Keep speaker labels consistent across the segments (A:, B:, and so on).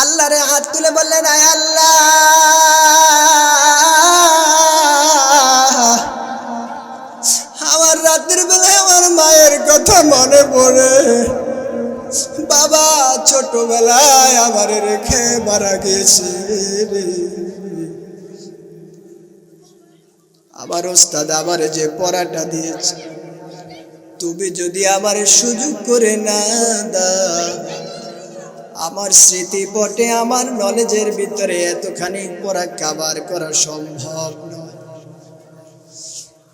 A: আল্লাহরে হাত তুলে বললেন, আয় আল্লাহ, আমার রাতের বেলায় আমার মায়ের কথা মনে পড়ে। বাবা ছোটবেলায় আমারে রেখে মারা গেছে রে। আমার ওস্তাদ আমারে যে পড়াটা দিয়েছে, তুমি যদি আমার সুযোগ করে না দাও, আমার স্মৃতিপটে আমার নলেজের ভিতরে এতখানি পড়া কভার করা সম্ভব নয়।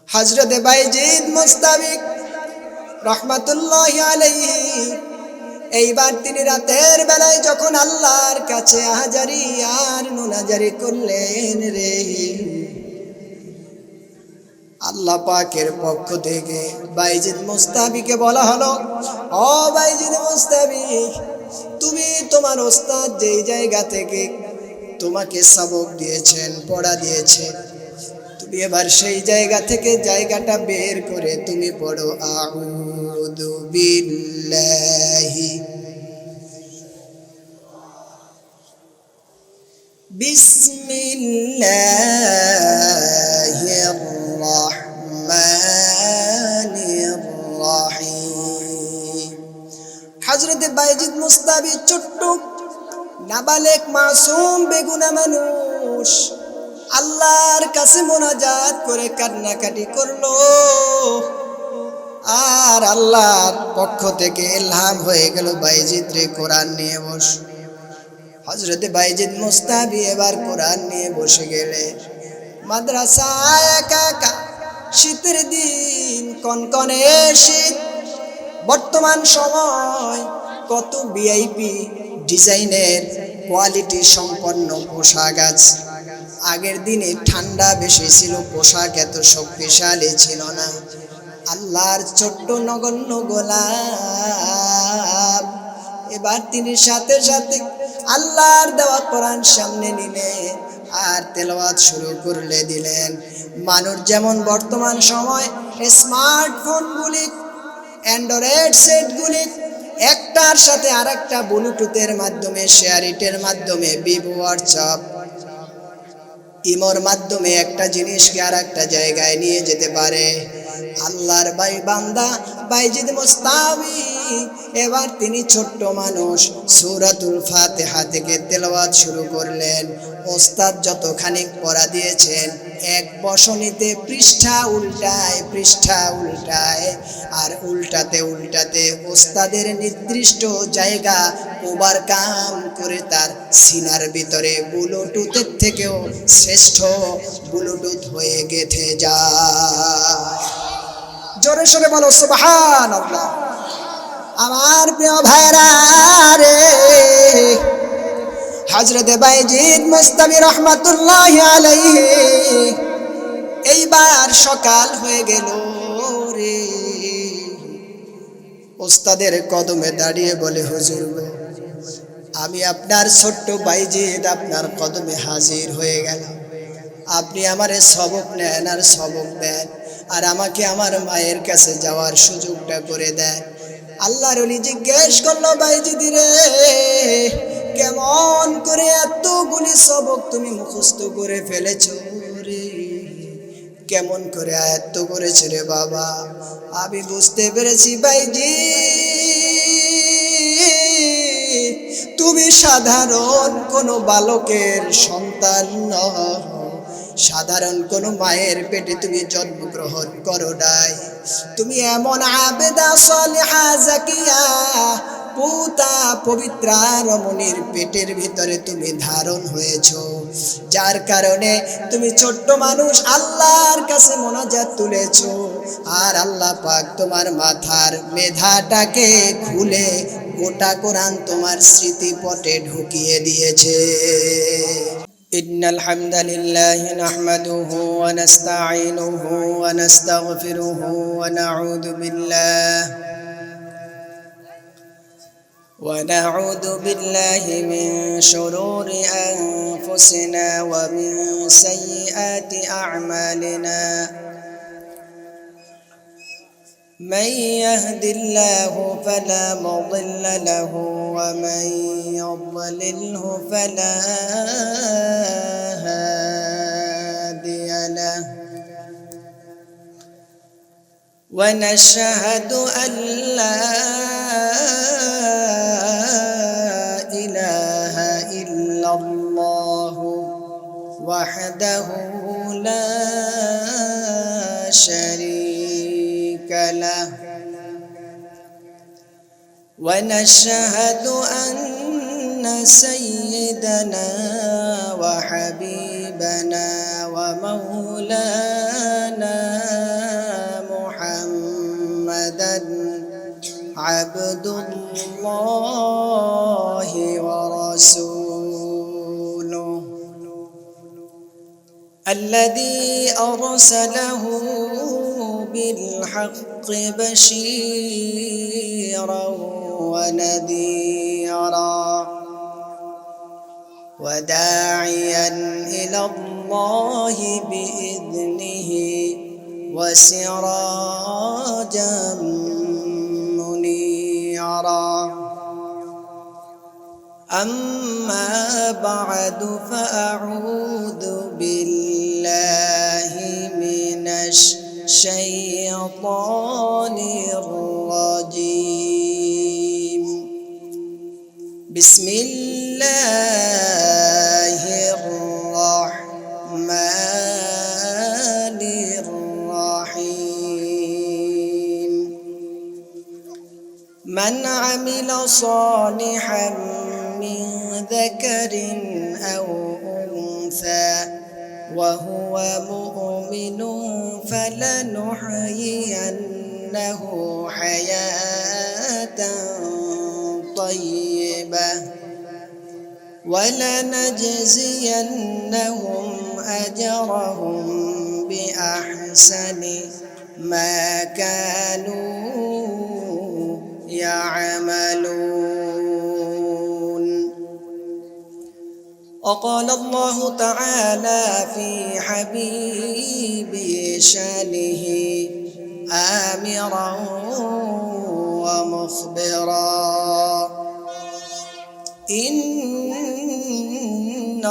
A: হযরতে বাইজিদ মুস্তাবিক রহমাতুল্লাহি আলাইহি এইবার তিনি রাতের বেলায় যখন আল্লাহর কাছে আহাজারি আর মুনাজারি করলেন রে, আল্লাহ পাকের পক্ষ থেকে বাইজিদ মুস্তাবিকে বলা হলো, ও বাইজিদ মুস্তাবিক, তুমি তোমার ওস্তাদ যেই জায়গা থেকে তোমাকে সবক দিয়েছেন, পড়া দিয়েছে, তুমি এবার সেই জায়গা থেকে জায়গাটা বের করে তুমি পড়ো, আউযু বিল্লাহি বিসমিল্লাহির রহমানির রহিম। হযরতে বাইজিদ মুস্তাবি ছোট্ট নাবালেক মাসুম বেগুনা মানুষ আল্লাহর কাছে মোনাজাত করে কান্নাকাটি করলো, আর আল্লাহর পক্ষ থেকে ইলহাম হয়ে গেল, বাইজিদ রে কোরআন নিয়ে বস। হযরতে বাইজিদ মুস্তাবি এবার কোরআন নিয়ে বসে গেলেন। মাদ্রাসায় একা একা, শীতের দিন, কনকনে শীত। বর্তমান সময় কত ভিআইপি ডিজাইনের কোয়ালিটি সম্পন্ন পোশাক আছে। আগের দিনে ঠান্ডা বেশি ছিল, পোশাক এত শক্তিশালী ছিল না। আল্লাহর ছোট্ট নগণ্য গোলাম এবার তিনি সাথে সাথে আল্লাহর দেওয়া কোরআন সামনে নিলেন আর তেলাওয়াত শুরু করে দিলেন। মানুষ যেমন বর্তমান সময় স্মার্টফোনগুলি, অ্যান্ড্রয়েড সেটগুলি একটার সাথে আরেকটা ব্লুটুথের মাধ্যমে, শেয়ারিটের মাধ্যমে, ভিভো, হোয়াটসঅ্যাপ, ইমোর মাধ্যমে একটা জিনিসকে আর একটা জায়গায় নিয়ে যেতে পারে, আল্লাহর বান্দা বাইজিদ মুস্তাবি এবার তিনি ছোট্ট মানুষ সূরাতুল ফাতিহা থেকে তেলাওয়াত শুরু করলেন। ওস্তাদ যতখানি পড়া দিয়েছেন, এক বসনিতে পৃষ্ঠা উল্টায়, পৃষ্ঠা উল্টায়, আর উল্টাতে উল্টাতে ওস্তাদের নির্দিষ্ট জায়গা ওভারকাম করে তার সিনার ভিতরে ব্লুটুথের থেকেও শ্রেষ্ঠ ব্লুটুথ হয়ে গেঁথে যায়। জোরে সোরে বলো সুবহানাল্লাহ। আমার প্রিয় ভাইরা রে, হযরতে বাইজিদ মুস্তাবি রহমাতুল্লাহি আলাইহি এইবার সকাল হয়ে গেল রে। ওস্তাদের কদমে দাঁড়িয়ে বলে, হুজুর গো, আমি আপনার ছোট্ট বাইজিদ আপনার কদমে হাজির হয়ে গেল। আপনি আমারে সবক নেন আর সবক দেন, আর আমাকে আমার মায়ের কাছে যাওয়ার সুযোগটা করে দেন। আল্লাহর ওলি জিজ্ঞেস করলো, বাইজিদ রে, কেমন করে এতগুলি সবক তুমি মুখস্থ করে ফেলেছো রে? কেমন করে আয়ত্ত করেছে রে বাবা? আমি বুঝতে পেরেছি বাইজিদ, তুমি সাধারণ কোনো বালকের সন্তান নও, সাধারণ কোনো মায়ের পেটে তুমি জন্মগ্রহণ করো নাই। তুমি এমন আবেদা সালেহা জাকিয়া পুতা পবিত্রা রমণীর পেটের ভিতরে তুমি ধারণ হয়েছো, যার কারণে তুমি ছোট্ট মানুষ আল্লাহর কাছে মোনাজাত তুলেছো, আর আল্লাহ পাক তোমার মাথার মেধাটাকে খুলে গোটা কোরআন তোমার স্মৃতিপটে ঢুকিয়ে দিয়েছে। ইন্নাল হামদালিল্লাহি নাহমাদুহু ওয়া নাস্তাঈনুহু ওয়া নাস্তাগফিরুহু ওয়া নাউযু বিল্লাহি মিন শুরুরি আনফুসিনা ওয়া মিন সাইয়্যাতি আ'মালিনা। من يهد الله فلا مضل له ومن يضلله فلا هادي له ونشهد أن لا إله إلا الله وحده لا شريك له ونشهد أن سيدنا وحبيبنا ومولانا محمدا عبد الله ورسوله الذي أرسله بالحق بشيرا ونذيرا وداعيا إلى الله بإذنه وسراجا منيرا أما بعد فأعوذ بالله من الشيطان الرجيم بسم الله الرحمن الرحيم من عمل صالحا من ذكر أو أنثى وهو مؤمن فلنحيينه حياة طيبة ولنجزينهم أجرهم بأحسن ما كانوا يعملون. وقال الله تعالى في حبيب شانه آمرا ومخبرا إن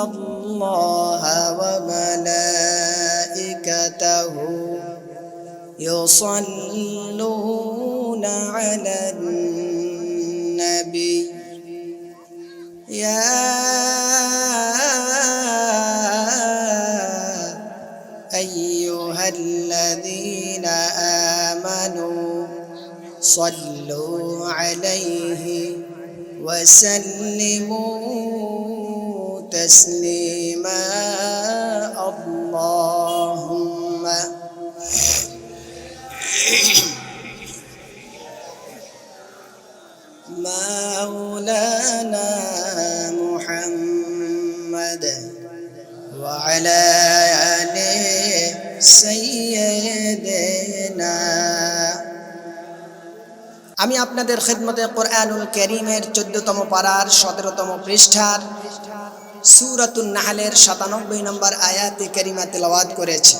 A: الله وملائكته يصلون على النبي يا أيها الذين آمنوا صلوا عليه وسلموا تسليما اللهم مولانا محمد وعلى آله سيدنا আমি আপনাদের খিদমতে কোরআনুল কারীমের 14তম পারার 17তম পৃষ্ঠার সূরাতুন নাহলের 97 নম্বর আয়াতে কারিমা তেলাওয়াত করেছি।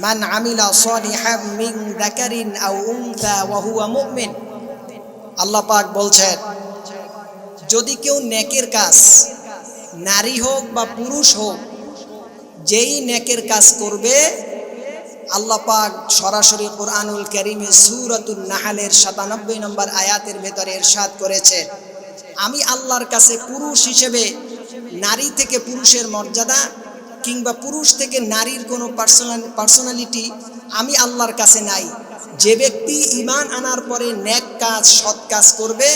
A: মান আমিলা সালিহাম মিন যাকারিন আও উনসা ওয়া হুয়া মুমিন, আল্লাহ পাক বলছেন যদি কেউ নেকের কাজ, নারী হোক বা পুরুষ হোক, যেই নেকের কাজ করবে, আল্লাহ পাক সরাসরি কোরআনুল কারীমে সূরাতুন নাহলের 97 নম্বর আয়াতের ভেতরে ইরশাদ করেছে আমি আল্লাহর কাছে পুরুষ হিসেবে নারী থেকে পুরুষের মর্যাদা কিংবা পুরুষ থেকে নারীর কোনো পার্সোনালিটি আমি আল্লাহর কাছে নাই। যে ব্যক্তি ঈমান আনার পরে নেক কাজ, সৎ কাজ করবে,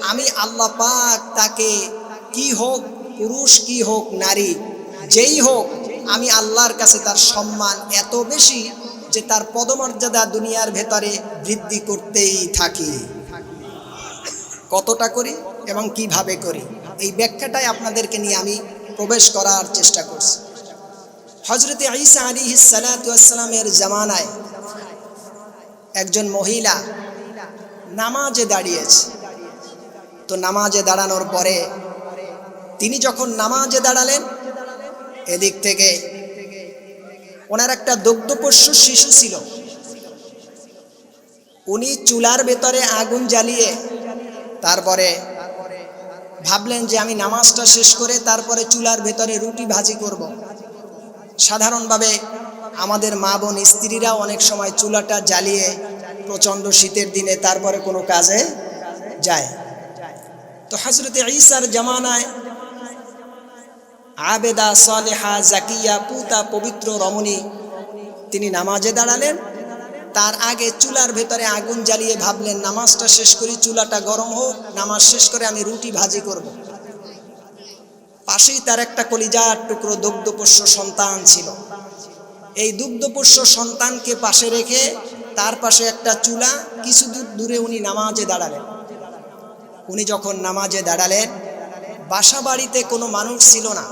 A: আমি আল্লাহ পাক তাকে কি হোক, পুরুষ কি হোক নারী, যেই হোক, আমি আল্লাহর কাছে তার সম্মান এত বেশি যে তার পদমর্যাদা দুনিয়ার ভেতরে বৃদ্ধি করতেই থাকি। কতটা করি এবং কিভাবে করি, এই ব্যাখ্যাটাই আপনাদেরকে নিয়ে আমি প্রবেশ করার চেষ্টা করছি। হযরত ঈসা আলাইহিস সালাতু ওয়াস সালামের জামানায় একজন মহিলা নামাজে দাঁড়িয়েছে। তো নামাজে দাঁড়ানোর পরে তিনি যখন নামাজে দাঁড়ালেন, এদিক থেকে ওনার একটা দুগ্ধপোষ্য শিশু ছিল। উনি চুলার ভেতরে আগুন জ্বালিয়ে তারপরে ভাবলেন যে আমি নামাজটা শেষ করে তারপরে চুলার ভেতরে রুটি ভাজি করব। সাধারণভাবে আমাদের মা বোন স্ত্রীরা অনেক সময় চুলাটা জ্বালিয়ে প্রচণ্ড শীতের দিনে তারপরে কোনো কাজে যায়। তো হযরত ঈসার জামানায় আবেদা সালেহা জাকিয়া পুতা পবিত্র রমণী তিনি নামাজে দাঁড়ালেন। তার আগে চুলার ভেতরে আগুন জ্বালিয়ে ভাবলেন নামাজটা শেষ করি, চুলাটা গরম হোক, নামাজ শেষ করে আমি রুটি ভাজি করব। পাশেই তার একটা কলিজার টুকরো দুগ্ধপোষ্য সন্তান ছিল। এই দুগ্ধপোষ্য সন্তানকে পাশে রেখে তার পাশে একটা চুলা, কিছু দূর দূরে উনি নামাজে দাঁড়ালেন। উনি যখন নামাজে দাঁড়ালেন, বাসা বাড়িতে কোনো মানুষ ছিল না।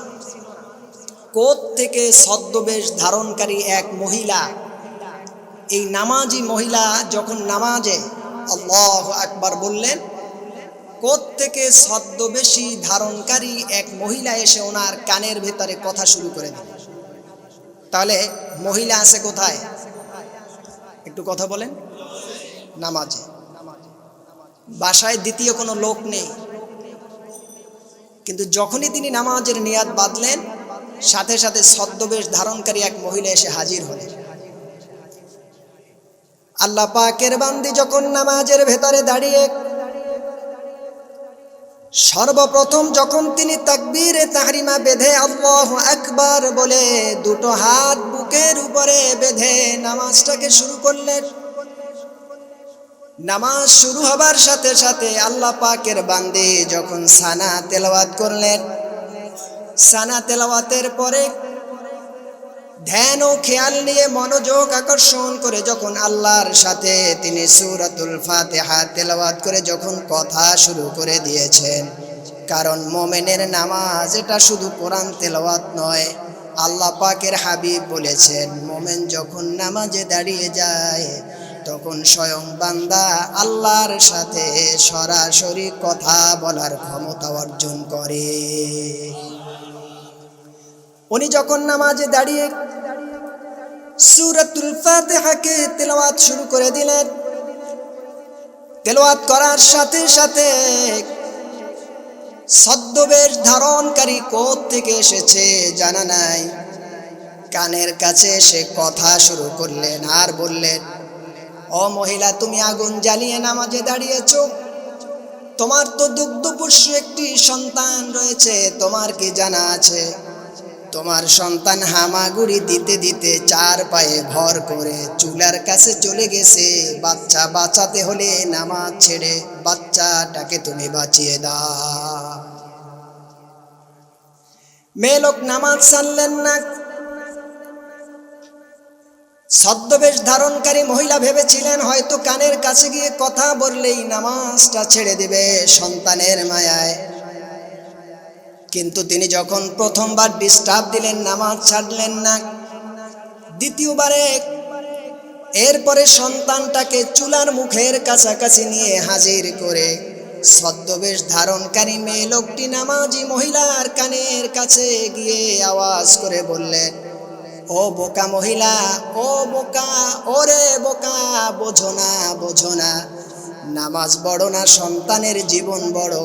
A: কোথ থেকে ছদ্মবেশ ধারণকারী এক মহিলা, এই নামাজি মহিলা যখন নামাজে আল্লাহু আকবার বললেন, কোথ থেকে ছদ্মবেশী ধারণকারী এক মহিলা এসে ওনার কানের ভেতরে কথা শুরু করে দিল। তাহলে মহিলা আছে কোথায়? একটু কথা বলেন। নামাজে। বাসায় দ্বিতীয় কোনো লোক নেই, কিন্তু যখনই তিনি নামাজের নিয়াত বাঁধলেন, সাথে সাথে ছদ্মবেশ ধারণকারী এক মহিলা এসে হাজির হলেন। আল্লাহ পাকের বান্দি যখন নামাজের ভেতরে দাঁড়িয়ে সর্বপ্রথম যখন তিনি তাকবীরে তাহরিমা বেঁধে আল্লাহু আকবার বলে দুটো হাত বুকের উপরে বেঁধে নামাজটাকে শুরু করলেন, নামাজ শুরু হবার সাথে সাথে আল্লাহ পাকের বান্দি যখন সানা তেলাওয়াত করলেন, সানা তেলাওয়াতের পরে ধ্যান ও খেয়াল নিয়ে মনোযোগ আকর্ষণ করে যখন আল্লাহর সাথে তিনি সূরাতুল ফাতিহা তেলাওয়াত করে যখন কথা শুরু করে দিয়েছেন, কারণ মুমিনের নামাজ এটা শুধু কোরআন তেলাওয়াত নয়। আল্লাহ পাকের হাবিব বলেছেন, মুমিন যখন নামাজে দাঁড়িয়ে যায় তখন স্বয়ং বান্দা আল্লাহর সাথে সরাসরি কথা বলার ক্ষমতা অর্জন করে। উনি যখন নামাজে দাঁড়িয়ে সূরাতুল ফাতিহাকে তেলাওয়াত শুরু করে দিলেন, তেলাওয়াত করার সাথে সাথে ছদ্মবেশ ধারণকারী কোথ থেকে এসেছে জানা নাই, কানের কাছে এসে কথা শুরু করলেন আর বললেন, ও মহিলা, তুমি আগুন জ্বালিয়ে নামাজে দাঁড়িয়েছ, তোমার তো দুগ্ধপোষ্য একটি সন্তান রয়েছে, তোমার কি জানা আছে তোমার সন্তান হামাগুড়ি দিতে দিতে চার পায়ে ভর করে চুলার কাছে চলে গেছে, বাচ্চা বাঁচাতে হলে নামাজ ছেড়ে বাচ্চাটাকে তুমি বাঁচিয়ে দাও। মেয়ে লোক নামাজ ছাড়লেন না। ছদ্মবেশ ধারণকারী মহিলা ভেবেছিলেন হয়তো কানের কাছে গিয়ে কথা বললেই নামাজটা ছেড়ে দেবে সন্তানের মায়ায়, কিন্তু তিনি যখন প্রথমবার ডিস্টার্ব দিলেন নামাজ ছাড়লেন না। দ্বিতীয়বারে এরপরে সন্তানটাকে চুলার মুখের কাছাকাছি নিয়ে হাজির করে ছদ্মবেশ ধারণকারী মেয়ে লোকটি নামাজি মহিলার কানের কাছে গিয়ে আওয়াজ করে বললেন, ও বোকা মহিলা, ও বোকা, ওরে বোকা, বোঝো না, বোঝো না, নামাজ বড় না সন্তানের জীবন বড়,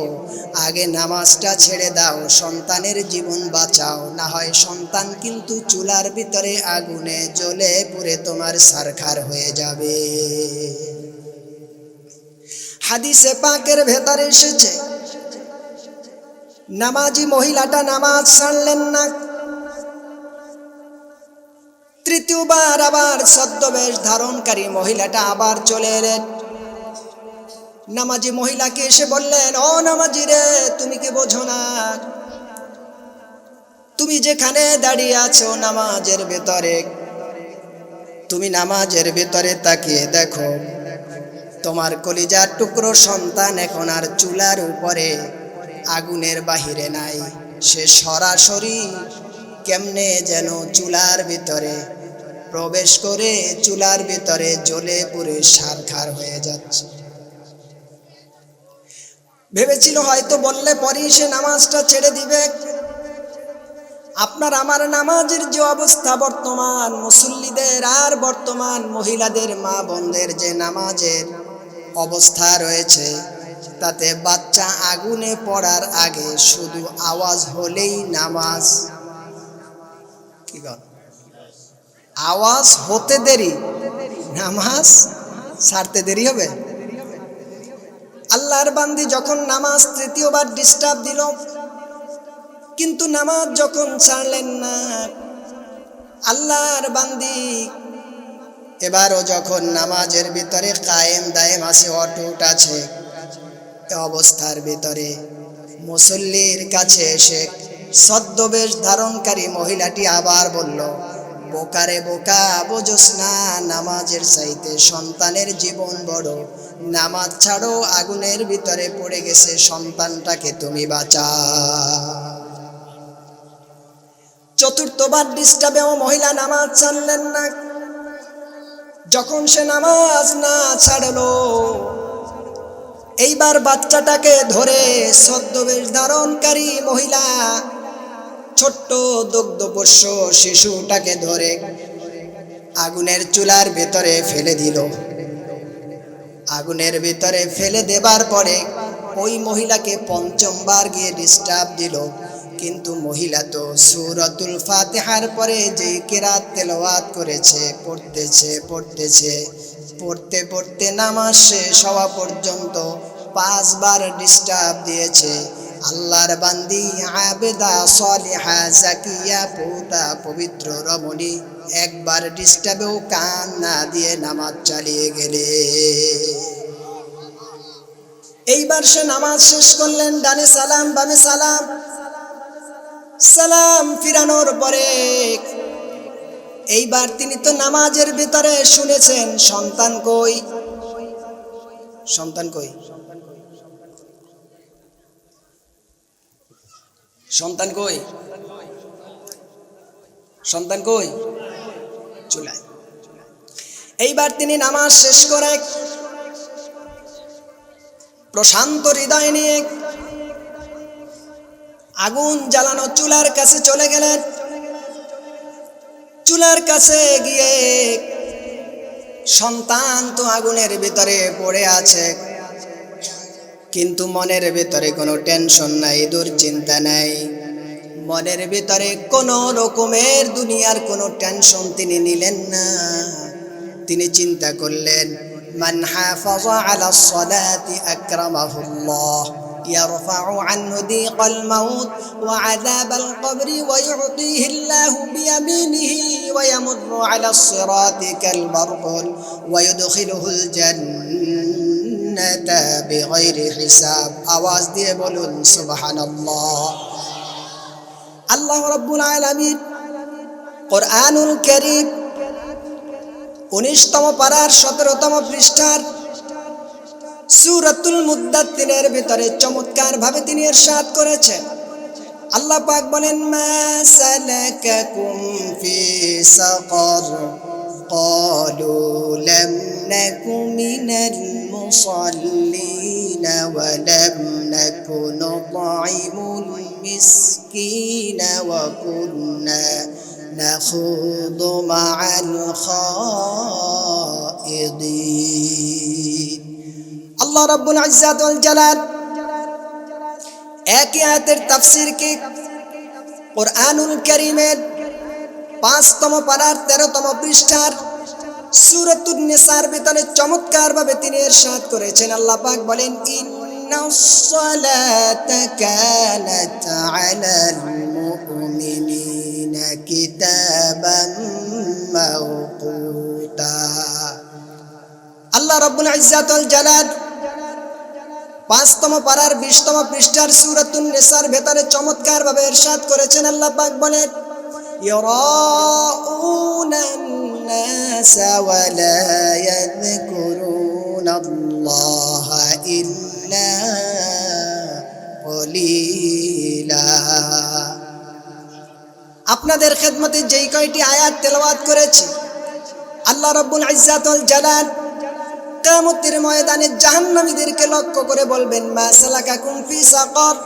A: আগে নামাজটা ছেড়ে দাও, সন্তানের জীবন বাঁচাও, না হয় সন্তান কিন্তু চুলার ভিতরে আগুনে জ্বলে পুড়ে তোমার ছারখার হয়ে যাবে। হাদিসে পাকের ভেতরে এসেছে, নামাজি মহিলাটা নামাজ ছাড়লেন না। তৃতীয়বার আবার ছদ্মবেশ ধারণকারী মহিলাটা আবার চলে এলেন, নামাজি মহিলাকে এসে বললেন, ও নামাজি রে, তুমি কি বোঝো না, তুমি যেখানে দাঁড়িয়ে আছো নামাজের ভেতরে, তুমি নামাজের ভেতরে তাকিয়ে দেখো, তোমার কলিজার টুকরো সন্তান এখন আর চুলার উপরে আগুনের বাহিরে নাই, সে সরাসরি কেমনে যেন চুলার ভিতরে প্রবেশ করে চুলার ভিতরে জ্বলে পুড়ে ছারখার হয়ে যাচ্ছে। ভেবেছিল হয়তো বললে পরেই সে নামাজটা ছেড়ে দিবে। আপনার আমার নামাজের যে অবস্থা বর্তমান মুসল্লিদের আর বর্তমান মহিলাদের মা বোনদের যে নামাজের অবস্থা রয়েছে, তাতে বাচ্চা আগুনে পড়ার আগে শুধু আওয়াজ হলেই নামাজ কি কর, আওয়াজ হতে দেরি, নামাজ ছাড়তে দেরি হবে। আল্লাহর বান্দি যখন নামাজ তৃতীয়বার ডিস্টার্ব দিল, কিন্তু নামাজ যখন ছাড়লেন না, আল্লাহর বান্দি এবারও যখন নামাজের ভিতরে কায়েম দায়েম আছে, অটুট আছে, অবস্থার ভিতরে মুসল্লির কাছে এসে ছদ্মবেশ ধারণকারী মহিলাটি আবার বলল, বোকারে বোকা, বোঝস না নামাজের চাইতে সন্তানের জীবন বড়, নামাজ ছাড়ো, আগুনের ভিতরে পড়ে গেছে, সন্তানটাকে তুমি বাঁচাও। চতুর্থবার ডিস্টার্বেও মহিলা নামাজ ছাড়লেন না। যখন সে নামাজ না ছাড়লো, এইবার বাচ্চাটাকে ধরে ছদ্মবেশ ধারণকারী মহিলা ছোট্ট দুগ্ধপোষ্য শিশুটাকে ধরে আগুনের চুলার ভেতরে ফেলে দিল। আগুনের ভিতরে ফেলে দেবার পরে ওই মহিলাকে পঞ্চমবার গিয়ে ডিস্টার্ব দিল, কিন্তু মহিলা তো সূরাতুল ফাতিহার পরে যে কিরাত তেলাওয়াত করেছে, পড়তে পড়তে নামাজ শেষ হওয়া পর্যন্ত 5 বার ডিস্টার্ব দিয়েছে। আল্লাহর বান্দি আবেদা সালিহা জাকিয়া পুতা পবিত্র রমণী একবার ডিস্টার্বেও কান না দিয়ে নামাজ চালিয়ে গেলে। এইবার সে নামাজ শেষ করলেন, ডানে সালাম বামে সালাম, সালাম ফিরানোর পরে এইবার তিনি তো নামাজের ভিতরে শুনেছেন সন্তান কই, সন্তান কই, সন্তান কই, সন্তান কই, চুলায়। এইবার তিনি নামাজ শেষ করে প্রশান্ত হৃদয় নিয়ে আগুন জ্বালানো চুলার কাছে চলে গেলেন। চুলার কাছে গিয়ে সন্তান তো আগুনের ভিতরে পড়ে আছে, কিন্তু মনের ভিতরে কোনো টেনশন নাই, দুশ্চিন্তা নাই, মনের ভিতরে কোনো রকমের দুনিয়ার কোনো টেনশন তিনি নিলেন না। তিনি চিন্তা করলেন, মান হাফাযা আলাস সালাতি আকরামাহুল্লাহ يرفع عنه ضيق الموت وعذاب القبر ويعطيه الله بيمينه ويمر على الصراط كالبرق ويدخله الجنة بغير حساب। আওয়াজ দিয়ে বলুন সুবহানাল্লাহ। আল্লাহ রাব্বুল আলামিন কোরআনুল কারীম 19তম পারার 17তম পৃষ্ঠার সূরাতুল মুদ্দাথিরের ভিতরে চমৎকার ভাবে তিনি ইরশাদ করেছেন। আল্লাহ পাক বলেন, মা সালাকাকুম ফি সাকার ক্বালু লাম নাকু মিনাল মুসাল্লিন ওয়া লাম নাকু নুতঈমুল মিসকিন ওয়া কুন্না নাখুদু মা'আল খাইদিন। আল্লাহ রাব্বুল ইজ্জাত ওয়াল জালাল এক আয়াতের তাফসীর কি কোরআনুল কারীমের 5তম পারার 13তম পৃষ্ঠার সূরাতুন নিসার ভিতরে চমৎকার ভাবে তিনি ইরশাদ করেছেন। আল্লাহ পাক বলেন, ইন্নাস সালাতা কানাত আলাল মুমিনিনা কিতাবাম মাওকুতা। আল্লাহ রাব্বুল ইজ্জাত ওয়াল জালাল 5তম পারার 20তম পৃষ্ঠার সূরাতুন নিসার ভেতরে চমৎকার ভাবে ইরশাদ করেছেন। আল্লাহ পাক বলেন, ইয়ারাউনান নাসা ওয়া লা ইয়াযকুরুনাল্লাহা ইল্লা কলিলা। আপনাদের খেদমতে যেই কয়টি আয়াত তেলাওয়াত করেছি, আল্লাহ রাব্বুল ইজ্জাত ওয়াল জালাল কিয়ামতের ময়দানে জাহান্নামীদেরকে লক্ষ্য করে বলবেন, মা সালাকাকুম ফি সাকার,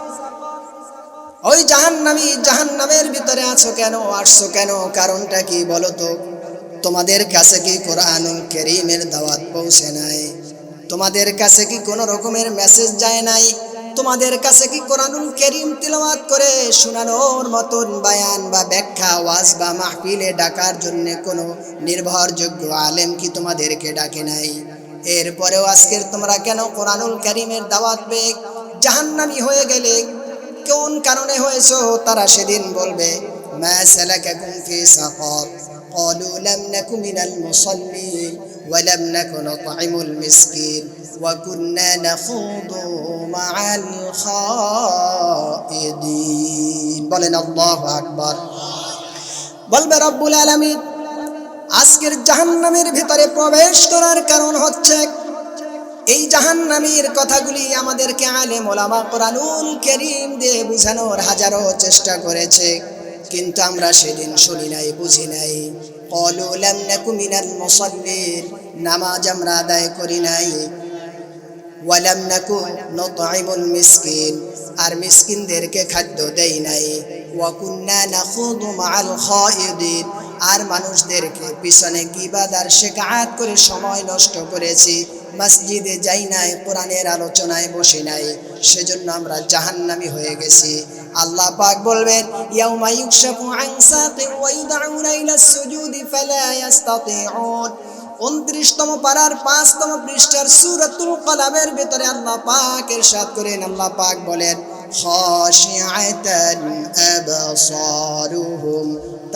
A: ওই জাহান্নামী, জাহান্নামের ভিতরে আছো কেন, আসছো কেন, কারণটা কি বলো তো? তোমাদের কাছে কি কোরআনুল কারীমের দাওয়াত পৌঁছে নাই? তোমাদের কাছে কি কোনো রকমের মেসেজ যায় নাই? তোমাদের কাছে কি কোরআনুল কারীম তিলাওয়াত করে শোনানোর মতন বায়ান বা ব্যাখ্যা ওয়াজ বা মাহফিলে ডাকার জন্য কোনো নির্ভরযোগ্য আলেম কি তোমাদেরকে ডাকে নাই? এরপরেও আজকের তোমরা কেন কোরআনুল কারীমের দাওয়াত পেয়ে জাহান্নামী হয়ে গেলে? কোন কারণে হয়েছো? তারা সেদিন বলবে, মা সালাকাকুম ফি সাকার قالوا لم نك من المصلين ولم نك نطعم المسكين وكنا نخوض مع الخائضين বলেন আল্লাহু আকবার। বলবে রব্বুল আলামিন আজকের জাহান্নামের ভিতরে প্রবেশ করার কারণ হচ্ছে এই জাহান্নামীর কথাগুলি আমাদেরকে আলেম ওলামা কোরআনুল কারীম দিয়ে বুঝানোর হাজারো চেষ্টা করেছে, কিন্তু আমরা সেদিন শুনি নাই, বুঝি নাই। ক্বালু লাম নাকু মিনাল মুসাল্লিন, নামাজ আমরা আদায় করি নাই। ওয়া লাম নাকু নুতঈমুল মিসকিন, আর মিসকিনদেরকে খাদ্য দেই নাই। ওয়া কুন্না নাখুদু মাআল খায়িদিন, আর মানুষদেরকে পিছনে গীবাত আর শিকায়াত করে সময় নষ্ট করেছি। মসজিদে যাই নাই, কোরআনের আলোচনায় বসি নাই, সেজন্য আমরা জাহান্নামী হয়ে গেছি। আল্লাহ পাক বলবেন, ইয়াউমা ইউকশাফু আন সাকিন ওয়া ইউদউনা ইলাস সুজুদি ফালা ইস্তাতিউন। 29তম পারার 5তম পৃষ্ঠার সূরাতুল কলামের ভিতরে আল্লাহ পাক ইরশাদ করেন, আল্লাহ পাক বলেন, খাশিআতান আবসারুহুম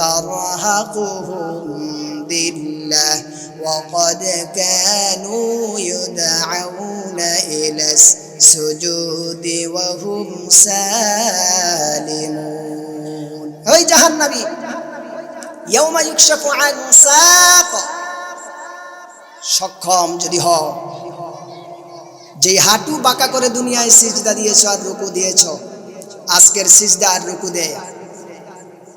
A: তারহাকুহুম দিল্লাহ ওয়া ক্বাদ কানু ইউদউনা ইলাস সুজুদি ওয়া হুম সালিমুন। ওই জাহান্নামী ইয়াউমা ইউকশাফু আন সাক, সক্ষম যদি হও, যে হাঁটু বাঁকা করে দুনিয়ায় সিজদা দিয়েছো আর রুকু দিয়েছো, আজকের সিজদা আর রুকু দেয়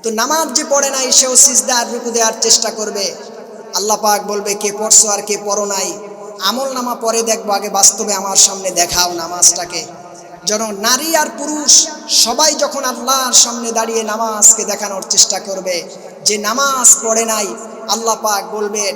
A: তো নামাজ যে পড়ে নাই সেও সিজদা আর রুকু দেওয়ার চেষ্টা করবে। আল্লাহ পাক বলবে, কে পড়ছো আর কে পড়ো নাই আমল নামা পরে দেখবো, আগে বাস্তবে আমার সামনে দেখাও নামাজটাকে। যেন নারী আর পুরুষ সবাই যখন আল্লাহর সামনে দাঁড়িয়ে নামাজকে দেখানোর চেষ্টা করবে যে নামাজ পড়ে নাই, আল্লাহ পাক বলবেন,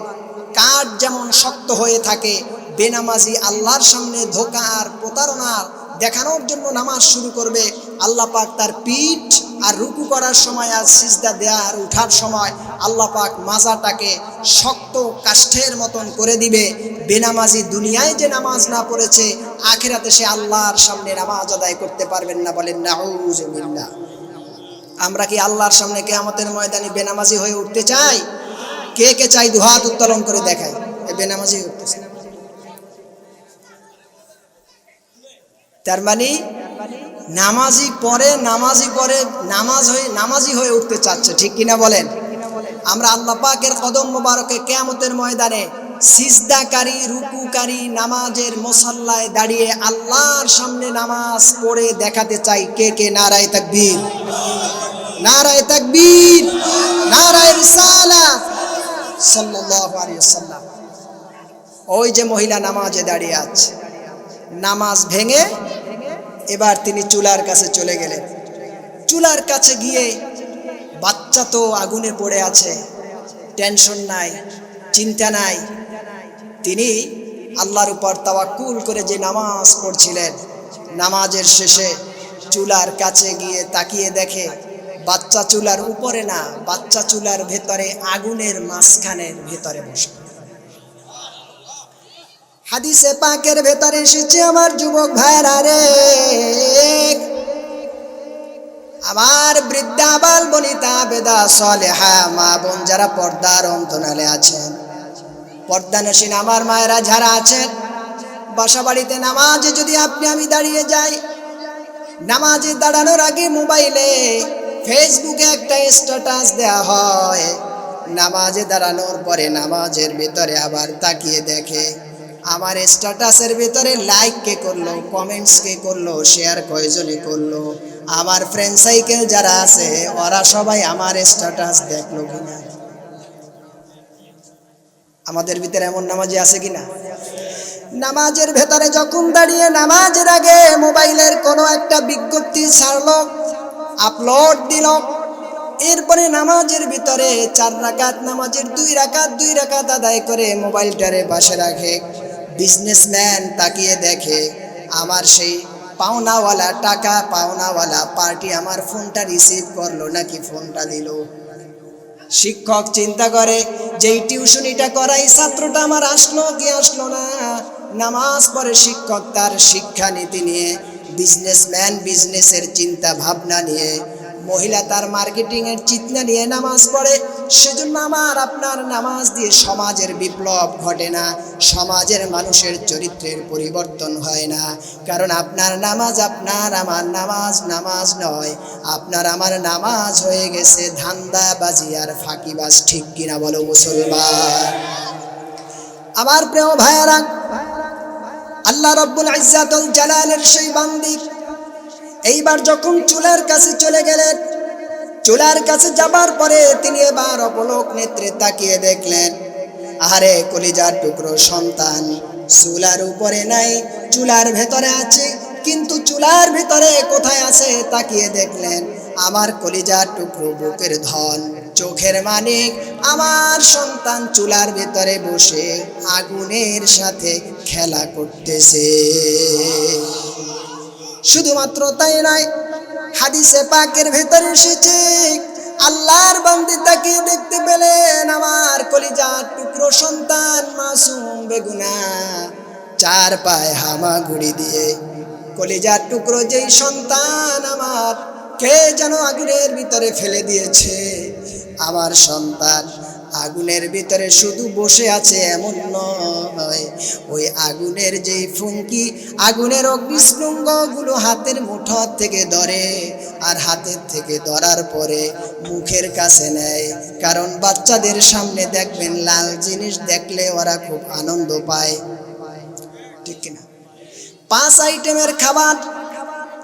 A: কাঠ যেমন শক্ত হয়ে থাকে, বেনামাজি আল্লাহর সামনে ধোঁকা আর প্রতারণার দেখানোর জন্য নামাজ শুরু করবে। আল্লাহ পাক তার পিঠ আর রুকু করার সময় আর সিজদা দেয়া আর উঠার সময় আল্লাহ পাক মাজাটাকে শক্ত কাষ্ঠের মতন করে দিবে। বেনামাজি দুনিয়ায় যে নামাজ না পড়েছে, আখিরাতে সে আল্লাহর সামনে নামাজ আদায় করতে পারবেন না। বলেন নাউযুবিল্লাহ। আমরা কি আল্লাহর সামনে কিয়ামতের ময়দানে বেনামাজি হয়ে উঠতে চাই? কে কে চাই দুহাত উত্তোলন করে দেখায়। বেনামাজি উঠতেছে, তার মানে নামাজি পরে নামাজি হয়ে উঠতে চাচ্ছে, ঠিক কিনা বলেন? আমরা আল্লাহ পাকের কদম মোবারকে কিয়ামতের ময়দানে সিজদাকারী রুকুকারী নামাজের মুসাল্লায় দাঁড়িয়ে আল্লাহর সামনে নামাজ পড়ে দেখাতে চাই। কে কে নারায়ে তাকবীর, নারায়ে তাকবীর, নারায়ে রিসালাত সাল্লাল্লাহু আলাইহি ওয়াসাল্লাম। ওই যে মহিলা নামাজে দাঁড়িয়ে আছে, নামাজ ভেঙে এবার তিনি চুলার কাছে চলে গেলেন। চুলার কাছে গিয়ে বাচ্চা তো আগুনে পড়ে আছে, টেনশন নাই, চিন্তা নাই। তিনি আল্লাহর উপর তাওয়াক্কুল করে যে নামাজ পড়ছিলেন, নামাজের শেষে চুলার কাছে গিয়ে তাকিয়ে দেখে বাচ্চা চুলার উপরে না, বাচ্চা চুলার ভেতরে আগুনের মাঝখানের ভেতরে বসে। হাদিসে পাকের ভেতরে এসেছে, আমার যুবক ভাইরা রে, আমার বৃদ্ধা বাল বনিতা বেদা সালেহা মা বোন যারা পর্দার অন্তরালে আছেন, পর্দানসীন আমার মায়েরা যারা আছেন, বাসা বাড়িতে নামাজে যদি আপনি আমি দাঁড়িয়ে যাই, নামাজে দাঁড়ানোর আগে মোবাইলে ফেসবুকে একটা স্ট্যাটাস দেয়া হয়, নামাজে দাঁড়ানোর পরে নামাজের ভিতরে আবার তাকিয়ে দেখে আমার স্ট্যাটাসের ভিতরে লাইক কে করলো, কমেন্টস কে করলো, শেয়ার কয়জনে করলো, আমার ফ্রেন্ড সাইকেল যারা আছে ওরা সবাই আমার স্ট্যাটাস দেখলো কিনা। আমাদের ভিতরে এমন নামাজি আছে কিনা? নামাজের ভেতরে যখন দাঁড়িয়ে নামাজের আগে মোবাইলের কোনো একটা বিজ্ঞপ্তি ছাড়লো, আপলোড দিল, এরপরে নামাজের ভিতরে 4 রাকাত নামাজের 2 রাকাত আদায় করে মোবাইলটারে পাশে রাখে, বিজনেসম্যান তাকিয়ে দেখে আমার সেই পাওনাওয়ালা টাকা পাওনাওয়ালা পার্টি আমার ফোনটা রিসিভ করলো নাকি ফোনটা দিল। শিক্ষক চিন্তা করে যে এই টিউশনিটা করাই ছাত্রটা আমার আসলো কি আসলো না। নামাজ পড়ে শিক্ষক তার শিক্ষানীতি নিয়ে, বিজনেসম্যান বিজনেসের চিন্তা ভাবনা নিয়ে, মহিলা তার মার্কেটিংয়ের চিন্তা নিয়ে নামাজ পড়ে। সেজন্য আমার আপনার নামাজ দিয়ে সমাজের বিপ্লব ঘটে না, সমাজের মানুষের চরিত্রের পরিবর্তন হয় না। কারণ আপনার নামাজ, আপনার আমার নামাজ নামাজ নয়, আপনার আমার নামাজ হয়ে গেছে ধান্দাবাজি আর ফাঁকিবাজ। ঠিক কিনা বলো মুসলমান? আমার প্রিয় ভাইয়েরা, আল্লাহ রাব্বুল ইজ্জাতুল জালালের সেই বান্দী এইবার যখন চুলার কাছে চলে গেলেন, চুলার কাছে যাবার পরে তিনি এবার অপলক নেত্রে তাকিয়ে দেখলেন, আরে কলিজার টুকরো সন্তান চুলার উপরে নাই, চুলার ভেতরে আছে। কিন্তু চুলার ভেতরে কোথায় আছে তাকিয়ে দেখলেন, আমার কলিজার টুকরো বুকের ধন চোখের মানিক আমার সন্তান চুলার ভেতরে বসে আগুনের সাথে খেলা করতেছে। শুধুমাত্র তাই নয়, হাদিসে পাকের ভেতরে এসেছে আল্লাহর বান্দী তাকিয়ে দেখতে পেলেন আমার কলিজার টুকরো সন্তান মাসুম বেগুনাহ চার পায়ে হামাগুড়ি দিয়ে, কলিজার টুকরো যেই সন্তান আমার কে যেন আগুনের ভিতরে ফেলে দিয়েছে। আমার সন্তান আগুনের ভিতরে শুধু বসে আছে এমন নয়, ওই আগুনের যেই ফুঙ্কি, আগুনের অগ্নিস্পৃঙ্গগুলো হাতের মুঠো থেকে ধরে, আর হাতের থেকে ধরার পরে মুখের কাছে নেয়। কারণ বাচ্চাদের সামনে দেখবেন লাল জিনিস দেখলে ওরা খুব আনন্দ পায়, ঠিক কিনা? 5 আইটেমের খাবার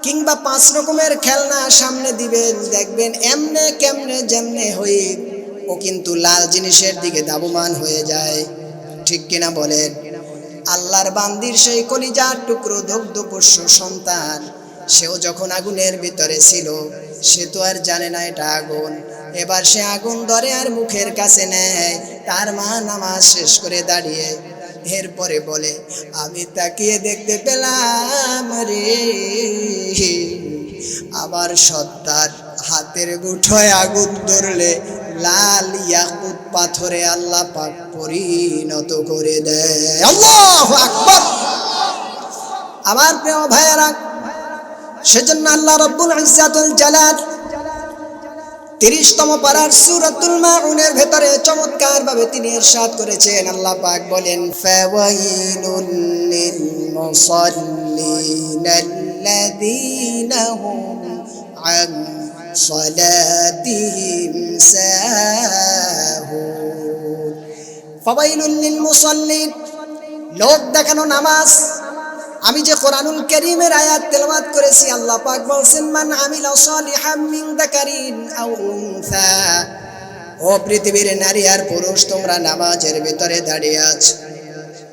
A: কিংবা 5 রকমের খেলনা সামনে দিবেন, দেখবেন এমনে কেমনে যেমনে হয়ে ও কিন্তু লাল জিনিসের দিকে দাবমান হয়ে যায়, ঠিক কিনা বলেন? আল্লাহর বান্দির সেই কলিজার টুকরো দগ্ধপোষ্য সন্তান, সেও যখন আগুনের ভিতরে ছিল, সে তো আর জানে না এটা আগুন। এবার সে আগুন ধরে আর মুখের কাছে নেয়। তার মা নামাজ শেষ করে দাঁড়িয়ে এরপরে বলে, আমি তাকিয়ে দেখতে পেলাম রে আমার সত্তার হাতের মুঠোয় আগুন ধরলে লাল ইয়াকুত পাথরে আল্লাহ পাক পরিণত করে দেয়। আল্লাহু আকবার। আমার প্রিয় ভাইয়েরা, সেজন্য আল্লাহ রাব্বুল ইজ্জাতুল জালাল 30তম পারার সূরাতুল মাউনের ভেতরে চমৎকার ভাবে তিনি ইরশাদ করেছেন। আল্লাহ পাক বলেন, ফাওয়াইলুল লিল মুসাল্লিন আল্লাযীনা হুম আন সালাতিহিম সাহুন। ফাওয়াইলুল লিল মুসাল্লিন, লোক দেখানো নামাজ। আমি যে কোরআনুল কারীমের আয়াত তেলাওয়াত করেছি, আল্লাহ পাক বলছেন, মান আমিলা সালিহাম মিন যাকারিন আও উনসা। ও পৃথিবীর নারী আর পুরুষ, তোমরা নামাজের ভিতরে দাঁড়িয়ে আছো।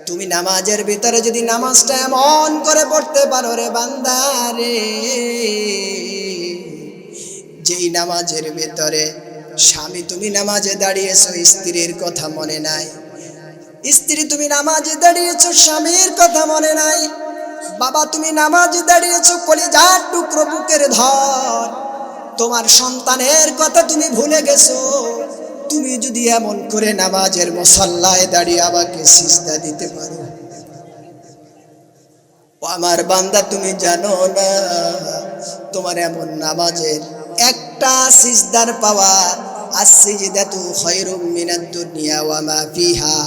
A: তুমি নামাজের ভিতরে যদি নামাজটা এমন করে পড়তে পারো রে বান্দা রে, যেই নামাজের ভিতরে স্বামী তুমি নামাজে দাঁড়িয়েছো, স্ত্রীর কথা মনে নাই, স্ত্রী তুমি নামাজে দাঁড়িয়েছো, স্বামীর কথা মনে নাই, বাবা তুমি নামাজে দাঁড়িয়েছো, কলিজার টুকরো বুকের ধন তোমার সন্তানের কথা তুমি ভুলে গেছো। তুমি যদি এমন করে নামাজের মুসাল্লায় দাঁড়িয়ে আমাকে সিজদা দিতে পারো, ও আমার বান্দা তুমি জানো না তোমার এমন নামাজের একটা সিজদার পাওয়া, আসসিজদাতু খায়রুম মিনাদ দুনিয়া ওয়া মা ফিহা,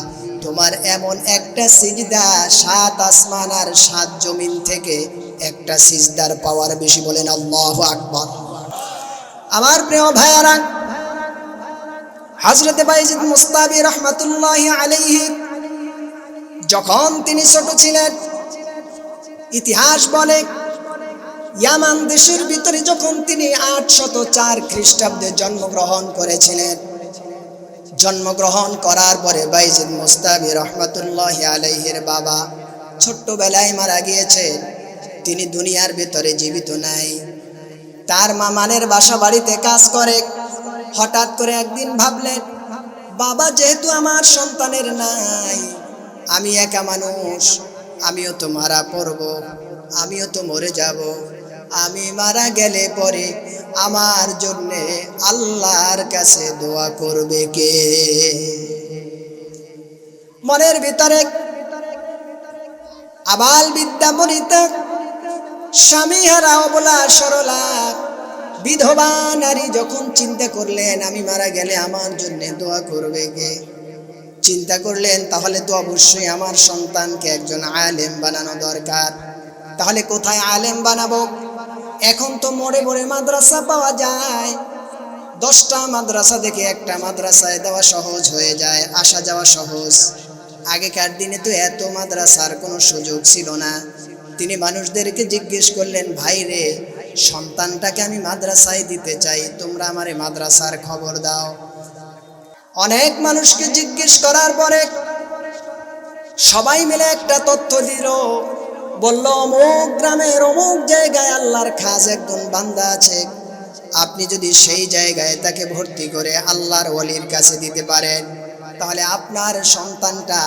A: তোমার এমন একটা সিজদা 7 আসমান আর 7 জমিন থেকে একটা সিজদার পাওয়ার বেশি। বলেন আল্লাহু আকবার। আমার প্রিয় ভাইয়ারা, হযরত বাইজিদ মুস্তাবি রাহমাতুল্লাহি আলাইহি যখন তিনি ছোট ছিলেন, ইতিহাস বলে ইয়ামান দেশের ভিতরে যখন তিনি 804 খ্রিস্টাব্দে জন্মগ্রহণ করেছিলেন, জন্মগ্রহণ করার পরে বাইজিদ মুস্তাবি রহমাতুল্লাহি আলাইহির বাবা ছোট্টবেলায় মারা গিয়েছেন। তিনি দুনিয়ার ভিতরে জীবিত নাই। তার মামানের বাসা বাড়িতে কাজ করে। হঠাৎ করে একদিন ভাবলেন, বাবা যেহেতু আমার সন্তানের নাই, আমি একা মানুষ, আমিও তো মারা পড়ব, আমিও তো মরে যাব। আমি মারা গেলে পরে আমার জন্যে আল্লাহর কাছে দোয়া করবে কে? মনের ভিতরে আবাল বিদ্যা বনিতা, স্বামী হারা অবলা সরলা বিধবা নারী যখন চিন্তা করলেন আমি মারা গেলে আমার জন্য দোয়া করবে কে, চিন্তা করলেন তাহলে তো অবশ্যই আমার সন্তানকে একজন আলেম বানানো দরকার। তাহলে কোথায় আলেম বানাবো? এখন তো মোড়ে মোড়ে মাদ্রাসা পাওয়া যায়, 10টা মাদ্রাসা থেকে একটা মাদ্রাসায় দেওয়া সহজ হয়ে যায়, আসা যাওয়া সহজ। আগেকার দিনে তো এত মাদ্রাসার কোনো সুযোগ ছিল না। তিনি মানুষদেরকে জিজ্ঞেস করলেন, ভাই রে, সন্তানটাকে আমি মাদ্রাসায় দিতে চাই, তোমরা আমারে মাদ্রাসার খবর দাও। অনেক মানুষকে জিজ্ঞেস করার পরে সবাই মিলে একটা তথ্য দিল, বলল অমুক গ্রামের অমুক জায়গায় আল্লাহর খাস একজন বান্দা আছে, আপনি যদি সেই জায়গায় তাকে ভর্তি করে আল্লাহর ওলির কাছে দিতে পারেন, তাহলে আপনার সন্তানটা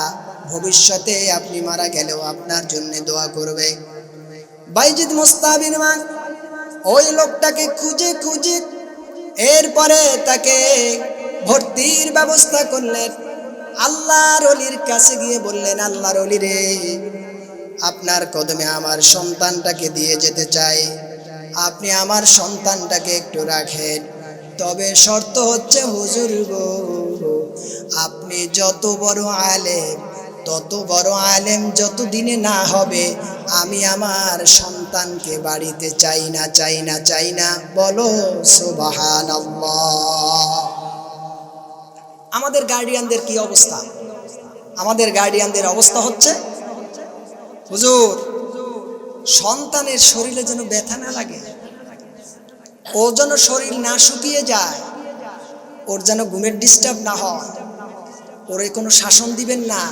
A: ভবিষ্যতে আপনি মারা গেলেও আপনার জন্য দোয়া করবে। বাইজিদ মুস্তাবির মা ওই লোকটাকে খুঁজে খুঁজে এরপরে তাকে ভর্তির ব্যবস্থা করলেন। আল্লাহর ওলির কাছে গিয়ে বললেন, আল্লাহর ওলি রে, আপনার কদমে আমার সন্তানটাকে দিয়ে যেতে চাই, আপনি আমার সন্তানটাকে একটু রাখেন, তবে শর্ত হচ্ছে হুজুর গো, আপনি যত বড় আলেম, তত বড় আলেম যত দিনে না হবে আমি আমার সন্তানকে বাড়িতে চাই না, চাই না, চাই না। বলো সুবহানাল্লাহ। আমাদের গার্ডিয়ানদের কি অবস্থা? আমাদের গার্ডিয়ানদের অবস্থা হচ্ছে, হুজুর সন্তানের শরীরে যেন ব্যথা না লাগে, ও যেন শরীর না শুকিয়ে যায়, ওর যেন ঘুমের ডিস্টার্ব না হয়, ওরে কোনো শাসন দিবেন না,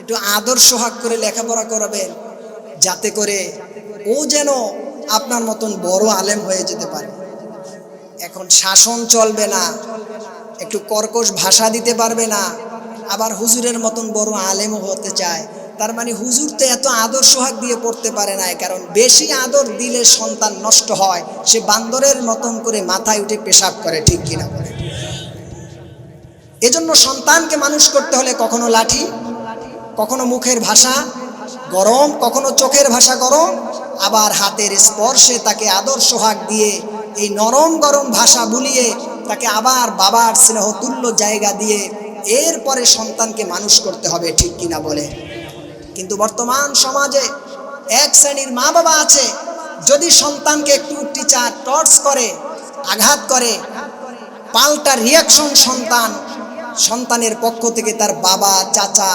A: একটু আদর সোহাগ করে লেখাপড়া করাবেন, যাতে করে ও যেন আপনার মতন বড় আলেম হয়ে যেতে পারে। এখন শাসন চলবে না, একটু কর্কশ ভাষা দিতে পারবে না, আবার হুজুরের মতন বড় আলেমও হতে চায়। তার মানে হুজুর তো এত আদর সোহাগ দিয়ে পড়তে পারে না, কারণ বেশি আদর দিলে সন্তান নষ্ট হয়, সে বান্দরের মতন করে মাথায় উঠে পেশাব করে, ঠিক কিনা বলে? এজন্য সন্তানকে মানুষ করতে হলে কখনো লাঠি, কখনো মুখের ভাষা গরম, কখনো চোখের ভাষা গরম, আবার হাতের স্পর্শে তাকে আদর সোহাগ দিয়ে এই নরম গরম ভাষা বুলিয়ে তাকে আবার বাবার স্নেহ তুল্য জায়গা দিয়ে এরপরে সন্তানকে মানুষ করতে হবে, ঠিক কিনা বলে? কিন্তু বর্তমান সমাজে এক শ্রেণীর মা বাবা আছে, যদি সন্তানকে একটু টিচার টর্চ করে, আঘাত করে, পাল্টা রিয়াকশন সন্তানের পক্ষ থেকে তার বাবা, চাচা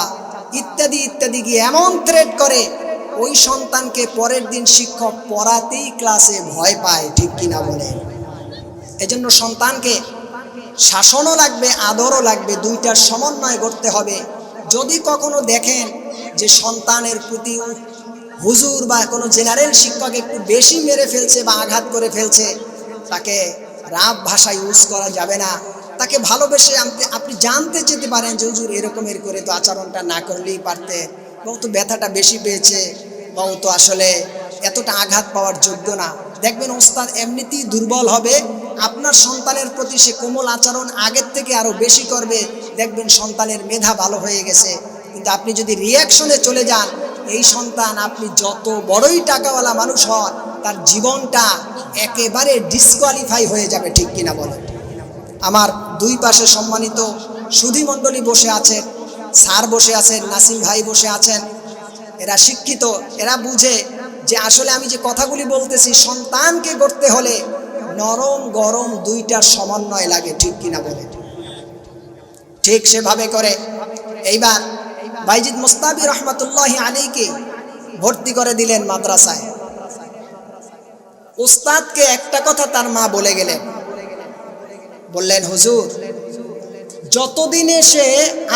A: ইত্যাদি ইত্যাদি গিয়ে এমন থ্রেট করে, ওই সন্তানকে পরের দিন শিক্ষক পড়াতেই ক্লাসে ভয় পায়, ঠিক কিনা বলে? এজন্য সন্তানকে শাসনও লাগবে, আদরও লাগবে, দুইটার সমন্বয় করতে হবে। যদি কখনো দেখেন যে সন্তানের প্রতি হুজুর বা কোনো জেনারেল শিক্ষক একটু বেশি মেরে ফেলছে বা আঘাত করে ফেলছে, তাকে রাফ ভাষা ইউজ করা যাবে না। তাকে ভালোবেসে আপনি জানতে চেতে পারেন যে হুজুর এরকমের করে তো আচরণটা না করলেই পারতে, বা ও তো ব্যথাটা বেশি পেয়েছে, বা ও তো আসলে এতটা আঘাত পাওয়ার যোগ্য না। দেখবেন ওস্তাদ এমনিতেই দুর্বল হবে, আপনার সন্তানের প্রতি সে কোমল আচরণ আগের থেকে আরও বেশি করবে, দেখবেন সন্তানের মেধা ভালো হয়ে গেছে। কিন্তু আপনি যদি রিয়াকশনে চলে যান, এই সন্তান আপনি যত বড়ই টাকাওয়ালা মানুষ হন, তার জীবনটা একেবারে ডিসকোয়ালিফাই হয়ে যাবে, ঠিক কিনা বলেন? আমার দুই পাশে সম্মানিত সুধীমণ্ডলী বসে আছেন, স্যার বসে আছেন, নাসিম ভাই বসে আছেন, এরা শিক্ষিত, এরা বুঝে যে আসলে আমি যে কথাগুলি বলতেছি, সন্তানকে গড়তে হলে নরম গরম দুইটার সমন্বয় লাগে, ঠিক কিনা বলে? ঠিক সেভাবে করে এইবার বাইজিদ মুস্তাবি রহমতুল্লাহি আলাইহি ভর্তি করে দিলেন মাদ্রাসায়। উস্তাদকে একটা কথা তার মা বলে গেলেন, বললেন, হুজুর যতদিনে সে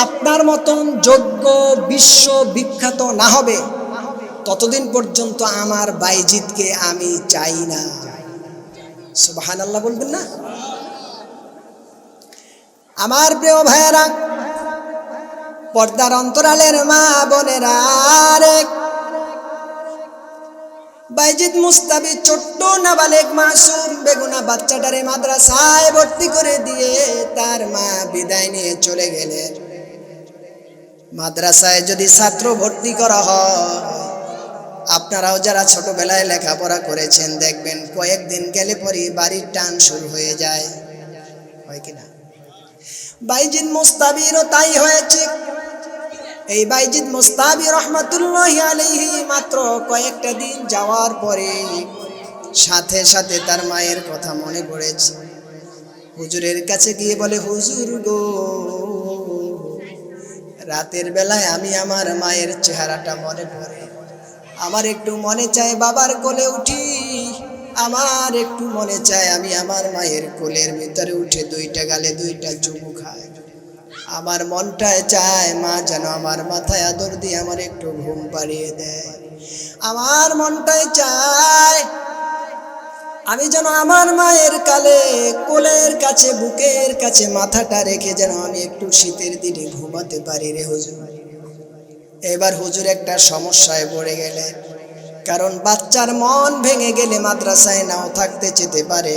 A: আপনার মতন যোগ্য বিশ্ববিখ্যাত না হবে, ততদিন পর্যন্ত আমার বাইজিদকে আমি চাই না। সুবহানাল্লাহ বলবেন না? আমার প্রিয় ভাইয়েরা, পর্দার অন্তরালের মা বোনেরা, বাইজিদ মুস্তাবি ছোট্ট নাবালেগ মাসুম বেগুনা বাচ্চাটারে মাদ্রাসায় ভর্তি করে দিয়ে তার মা বিদায় নিয়ে চলে গেলেন। মাদ্রাসায় যদি ছাত্র ভর্তি করা হয়, আপনারাও যারা ছোটবেলায় লেখাপড়া করেছেন দেখবেন কয়েকদিন গেলে পরে বাড়ির টান শুরু হয়ে যায়, হয় কিনা? বাইজিদ মুস্তাবিরও তাই হয়েছে। এই বাইজিদ মুস্তাবি রহমাতুল্লাহি আলাইহি মাত্র কয়েকটা দিন যাওয়ার পরে সাথে সাথে তার মায়ের কথা মনে পড়েছে। হুজুরের কাছে গিয়ে বলে, হুজুর গো, রাতের বেলায় আমি আমার মায়ের চেহারাটা মনে পড়ে, আমার একটু মনে চায় বাবার কোলে উঠি, আমার একটু মনে চায় আমি আমার মায়ের কোলের ভিতরে উঠে দুইটা গালে দুইটা চুমু খাই, আমার মনটায় চায় মা যেন আমার মাথায় আদর দিয়ে আমার একটু ঘুম পাড়িয়ে দেয়, আমার মনটায় চায় আমি যেন আমার মায়ের কোলের কাছে বুকের কাছে মাথাটা রেখে যেন আমি একটু শীতের দিনে ঘুমাতে পারি রে হুজুর। এবার হুজুর একটা সমস্যায় পড়ে গেলেন, কারণ বাচ্চার মন ভেঙে গেলে মাদ্রাসায় নাও থাকতে যেতে পারে,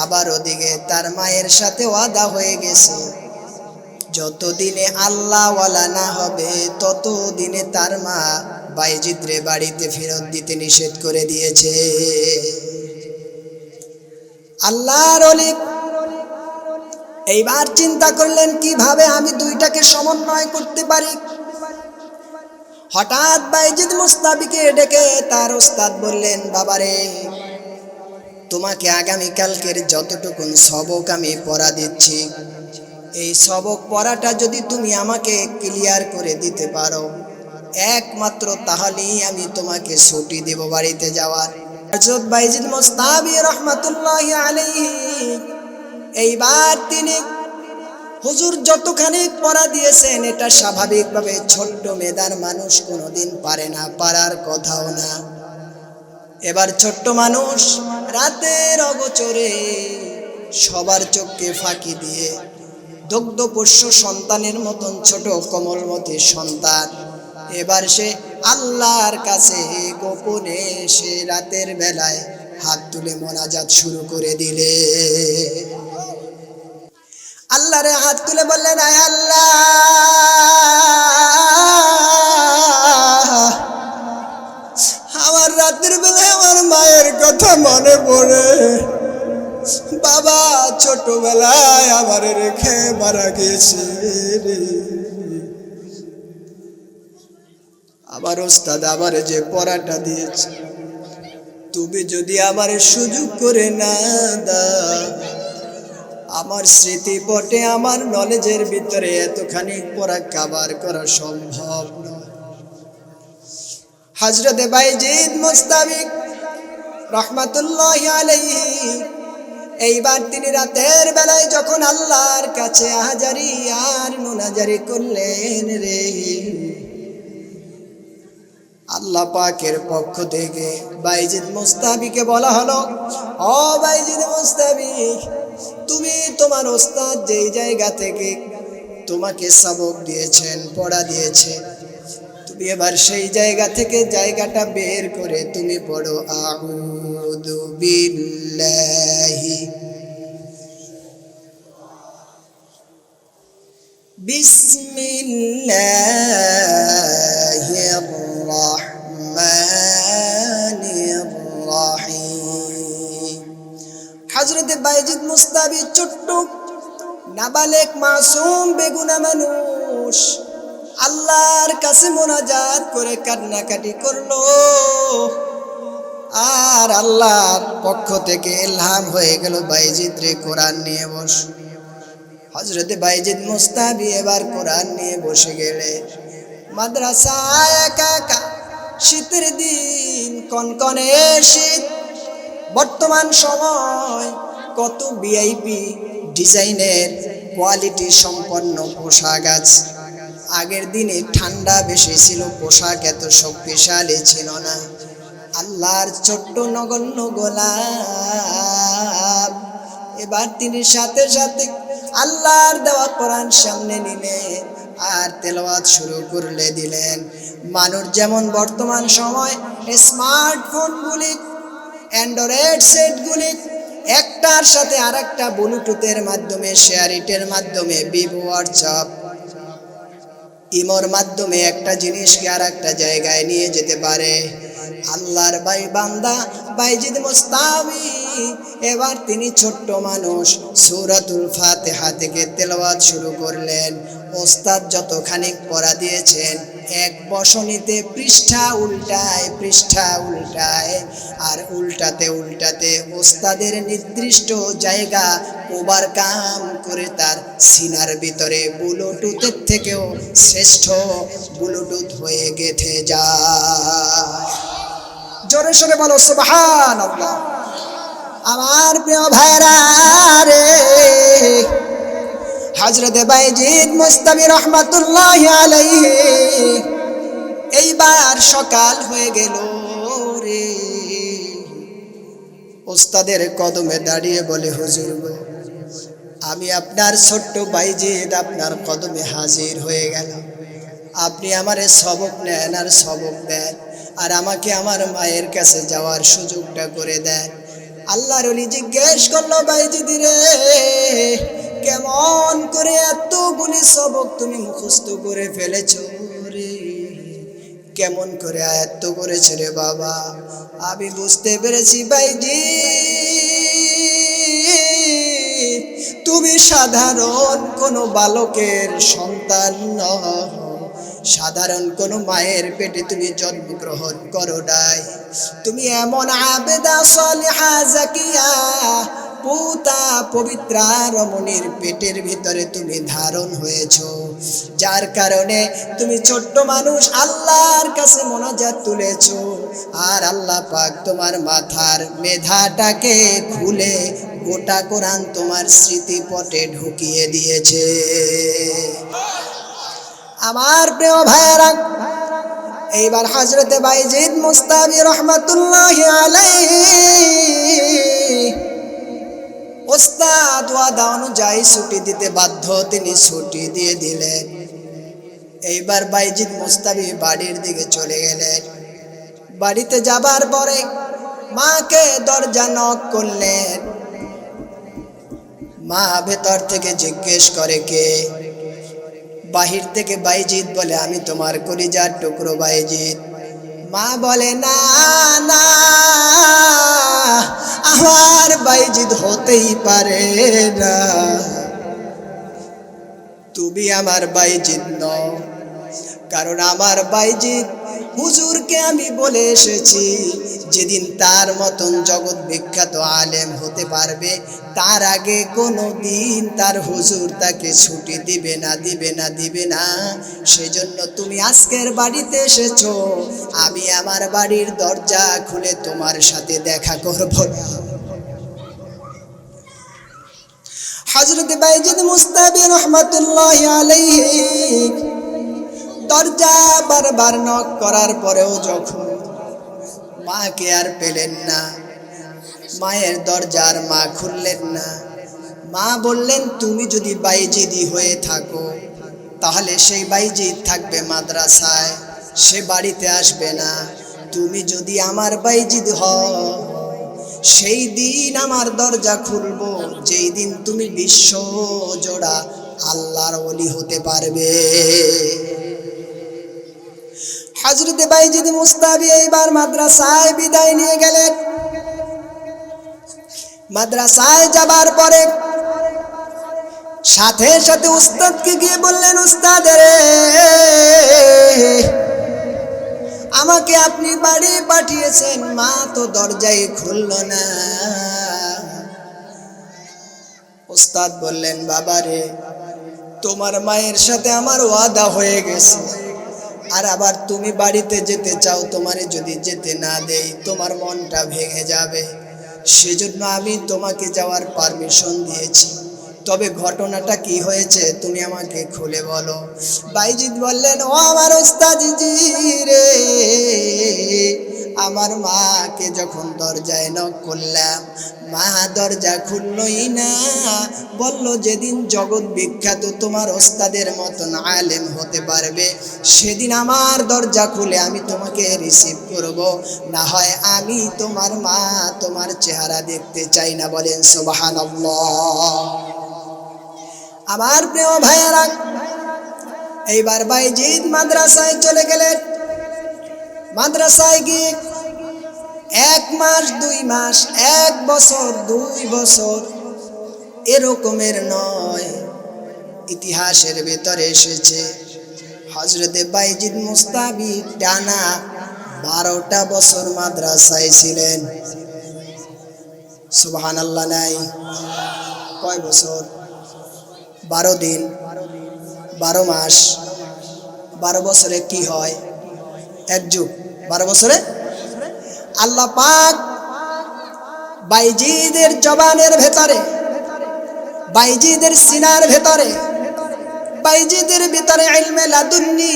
A: আবার ওদিকে তার মায়ের সাথে ওয়াদা হয়ে গেছে যতদিনে আল্লাহওয়ালা না হবে ততদিনে তার মা বাইজিদরে বাড়িতে ফেরত দিতে নিষেধ করে দিয়েছে। আল্লাহর ওলি এইবার চিন্তা করলেন কিভাবে আমি দুইটাকে সমন্বয় করতে পারি। হঠাৎ বাইজিদ মুস্তাবিকে ডেকে তার ওস্তাদ বললেন, বাবারে, তোমাকে আগামীকালকের যতটুকুন সবক আমি পড়া দিচ্ছি, এই সবক পড়াটা যদি তুমি আমাকে ক্লিয়ার করে দিতে পারো একমাত্র তাহলেই আমি তোমাকে ছুটি দেব বাড়িতে যাওয়ার। হযরত বাইজিদ মুস্তাবি রহমাতুল্লাহি আলাইহি এইবার তিনি হুজুর যতখানি পড়া দিয়েছেন এটা স্বাভাবিকভাবে ছোট্ট মেধার মানুষ কোনোদিন পারে না, পারার কথাও না। এবার ছোট্ট মানুষ রাতের অগোচরে সবার চোখকে ফাঁকি দিয়ে দগ্ধপোষ্য সন্তানের মতন ছোট কোমলমতি সন্তান, এবার সে আল্লাহর কাছে গোপনে সে রাতের বেলায় হাত তুলে মোনাজাত শুরু করে দিলে। আল্লাহরে হাত তুলে বললেন, আয় আল্লাহ, আমার রাতের বেলায় আমার মায়ের কথা মনে পড়ে, বাবা ছোটবেলায় আমার রেখে মারা গেছে রে, আমার ওস্তাদ আমার যে পড়াটা দিয়েছে তুমি যদি আমার সুযোগ করে না দাও, আমার স্মৃতিপটে আমার নলেজের ভিতরে এতখানি পড়া কভার করা সম্ভব নয়। হযরত বাইজিদ মুস্তাবি রহমাতুল্লাহি আলাইহি এইবার তিনি রাতের বেলায় যখন আল্লাহর কাছে আহাজারি আর মুনাজারি করলেন রে, আল্লাহ পাকের পক্ষ থেকে বাইজিদ মুস্তাবিকে বলা হলো, ও বাইজিদ মুস্তাবি, তুমি তোমার ওস্তাদ যেই জায়গা থেকে তোমাকে সবক দিয়েছেন, পড়া দিয়েছে, তুমি এবার সেই জায়গা থেকে জায়গাটা বের করে তুমি পড়ো, আউযু বিল্লাহি বিসমিল্লাহির রহমানির রহিম। হযরত বাইজিদ মুস্তাবি ছোট্ট নাবালেক মাসুম বেগুনা মানুষ আল্লাহর কাছে মোনাজাত করে কান্নাকাটি করলো, আর আল্লাহর পক্ষ থেকে ইলহাম হয়ে গেল বাইজিদ রে কোরআন নিয়ে বস। হযরত বাইজিদ মুস্তাবি এবার কোরআন নিয়ে বসে গেলে মাদ্রাসায় একা একা, শীতের দিন, কনকনে শীত। বর্তমান সময় কত ভিআইপি ডিজাইনের কোয়ালিটি সম্পন্ন পোশাক আছে, আগের দিনে ঠান্ডা বেশি ছিল, পোশাক এত শক্তিশালী ছিল না। আল্লাহর ছোট্ট নগণ্য গোলাম এবার তিনি সাথে সাথে আল্লাহর দেওয়া কোরআন সামনে নিলে আর তেলাওয়াত শুরু করে দিলেন। মানুষ যেমন বর্তমান সময় স্মার্টফোনগুলি, অ্যান্ড্রয়েড সেটগুলি একটার সাথে আরেকটা ব্লুটুথের মাধ্যমে, শেয়ারিটের মাধ্যমে, ভিভো, হোয়াটসঅ্যাপ, ইমোর মাধ্যমে একটা জিনিসকে আর একটা জায়গায় নিয়ে যেতে পারে, আল্লাহর বান্দা বাইজিদ মুস্তাবি এবার তিনি ছোট্ট মানুষ, সূরাতুল ফাতিহা থেকে তেলাওয়াত শুরু করলেন। ওস্তাদ যতখানি পড়া দিয়েছেন এক বসনিতে পৃষ্ঠা উল্টায় আর উল্টাতে উল্টাতে ওস্তাদের নির্দিষ্ট জায়গা ওভারকাম করে তার সিনার ভিতরে ব্লুটুথের থেকেও শ্রেষ্ঠ ব্লুটুথ হয়ে গেঁথে যায়। জোরে সোরে বলো সুবহানাল্লাহ। আমার প্রিয় ভাইরা রে, হযরত বাইজিদ মুস্তাবি রহমাতুল্লাহি আলাইহি এইবার সকাল হয়ে গেল রে। ওস্তাদের কদমে দাঁড়িয়ে বলে, হুজুর গো, আমি আপনার ছোট্ট বাইজিদ আপনার কদমে হাজির হয়ে গেল। আপনি আমারে সবক নেন আর সবক দেন, আর আমাকে আমার মায়ের কাছে যাওয়ার সুযোগটা করে দেন। আল্লাহর ওলি জিজ্ঞেস করলো, বাইজিদ রে, কেমন করে এতগুলি সবক তুমি মুখস্থ করে ফেলেছো রে? কেমন করে আয়ত্ত করেছে রে বাবা? আমি বুঝতে পেরেছি বাইজিদ, তুমি সাধারণ কোনো বালকের সন্তান নও, সাধারণ কোনো মায়ের পেটে তুমি জন্মগ্রহণ করো নাই। তুমি এমন আবেদা সালিহা জাকিয়া পুতা পবিত্রা রমণীর পেটের ভিতরে তুমি ধারণ হয়েছো, যার কারণে তুমি ছোট্ট মানুষ আল্লাহর কাছে মোনাজাত তুলেছো, আর আল্লাহ পাক তোমার মাথার মেধাটাকে খুলে গোটা কোরআন তোমার স্মৃতিপটে ঢুকিয়ে দিয়েছে। আমার প্রিয় ভাইরা, এইবার হযরত বাইজিদ মুস্তাবি রহমাতুল্লাহি আলাইহি ওস্তাদ ওয়াদা অনুযায়ী ছুটি দিতে বাধ্য, তিনি ছুটি দিয়ে দিলেন। এইবার বাইজিদ মুস্তাবি বাড়ির দিকে চলে গেলেন। বাড়িতে যাবার পরে মাকে দরজা নক করলেন। মা ভেতর থেকে জিজ্ঞেস করে, কে? বাহির থেকে বাইজিদ বলে, আমি তোমার কলিজার টুকরো বাইজিদ। মা বলে, না না, আমার বাইজিদ হতেই পারে না, তুমি আমার বাইজিদ নও। কারণ আমার বাইজিদ হুজুরকে আমি বলে এসেছি, যেদিন তার মতন জগৎ বিখ্যাত আলেম হতে পারবে, তার আগে কোনো দিন তার হুজুর তাকে ছুটি দিবে না। সেজন্য তুমি আজকের বাড়িতে এসেছো, আমি আমার বাড়ির দরজা খুলে তোমার সাথে দেখা করব না। হযরত বাইজিদ মুস্তাবি রহমাতুল্লাহি আলাইহি দরজা বারবার নক করার পরেও যখন মাকে আর পেলেন না, মায়ের দরজার মা খুললেন না। মা বললেন, তুমি যদি বাইজিদি হয়ে থাকো তাহলে সেই বাইজিদ থাকবে মাদ্রাসায়, সে বাড়িতে আসবে না। তুমি যদি আমার বাইজিদ হও, সেই দিন আমার দরজা খুলবো, যেই দিন তুমি বিশ্ব জোড়া আল্লাহর ওলি হতে পারবে। হযরত বাইজিদ মুস্তাবি এইবার মাদ্রাসায় বিদায় নিয়ে গেলেন। মাদ্রাসায় যাবার পরে সাথে সাথে উস্তাদকে গিয়ে বললেন, উস্তাদ রে, আমাকে আপনি বাড়ি পাঠিয়েছেন, মা তো দরজাই খুলল না। উস্তাদ বললেন, বাবা রে, তোমার মায়ের সাথে আমার ওয়াদা হয়ে গেছে, আর আবার তুমি বাড়িতে যেতে চাও, তোমারে যদি যেতে না দেই তোমার মনটা ভেঙে যাবে, সেজন্য আমি তোমাকে যাওয়ার পারমিশন দিয়েছি। তবে ঘটনাটা কি হয়েছে তুমি আমাকে খুলে বলো। বাইজিদ বললেন, ও আমার ওস্তাদ জি রে, আমার মাকে যখন দরজায় নক করলাম, মা দরজা খুললই না। বলল, যেদিন জগৎ বিখ্যাত তোমার ওস্তাদের মতন আলেম হতে পারবে, সেদিন আমার দরজা খুলে আমি তোমাকে রিসিভ করব, না হয় আমি তোমার মা তোমার চেহারা দেখতে চাই না। বলেন সুবহানাল্লাহ। আমার প্রিয় ভাইয়েরা, এইবার বাইজিদ মাদ্রাসায় চলে গেলেন। মাদ্রাসায় গিয়ে 1 মাস 2 মাস 1 বছর 2 বছর এরকমের নয়, ইতিহাসের ভেতরে এসেছে হযরতে বাইজিদ মুস্তাবি টানা 12টা বছর মাদ্রাসায় ছিলেন। সুবহানাল্লাহ। নাই কয় বছর? 12 দিন, 12 মাস। 12 বছরে কি হয়? 1 যুগ। 12 বছরে আল্লাহ পাক বাইজিদের জবানের ভেতরে, বাইজিদের সিনার ভেতরে, বাইজিদের ভিতরে ইলমে লাদুন্নি,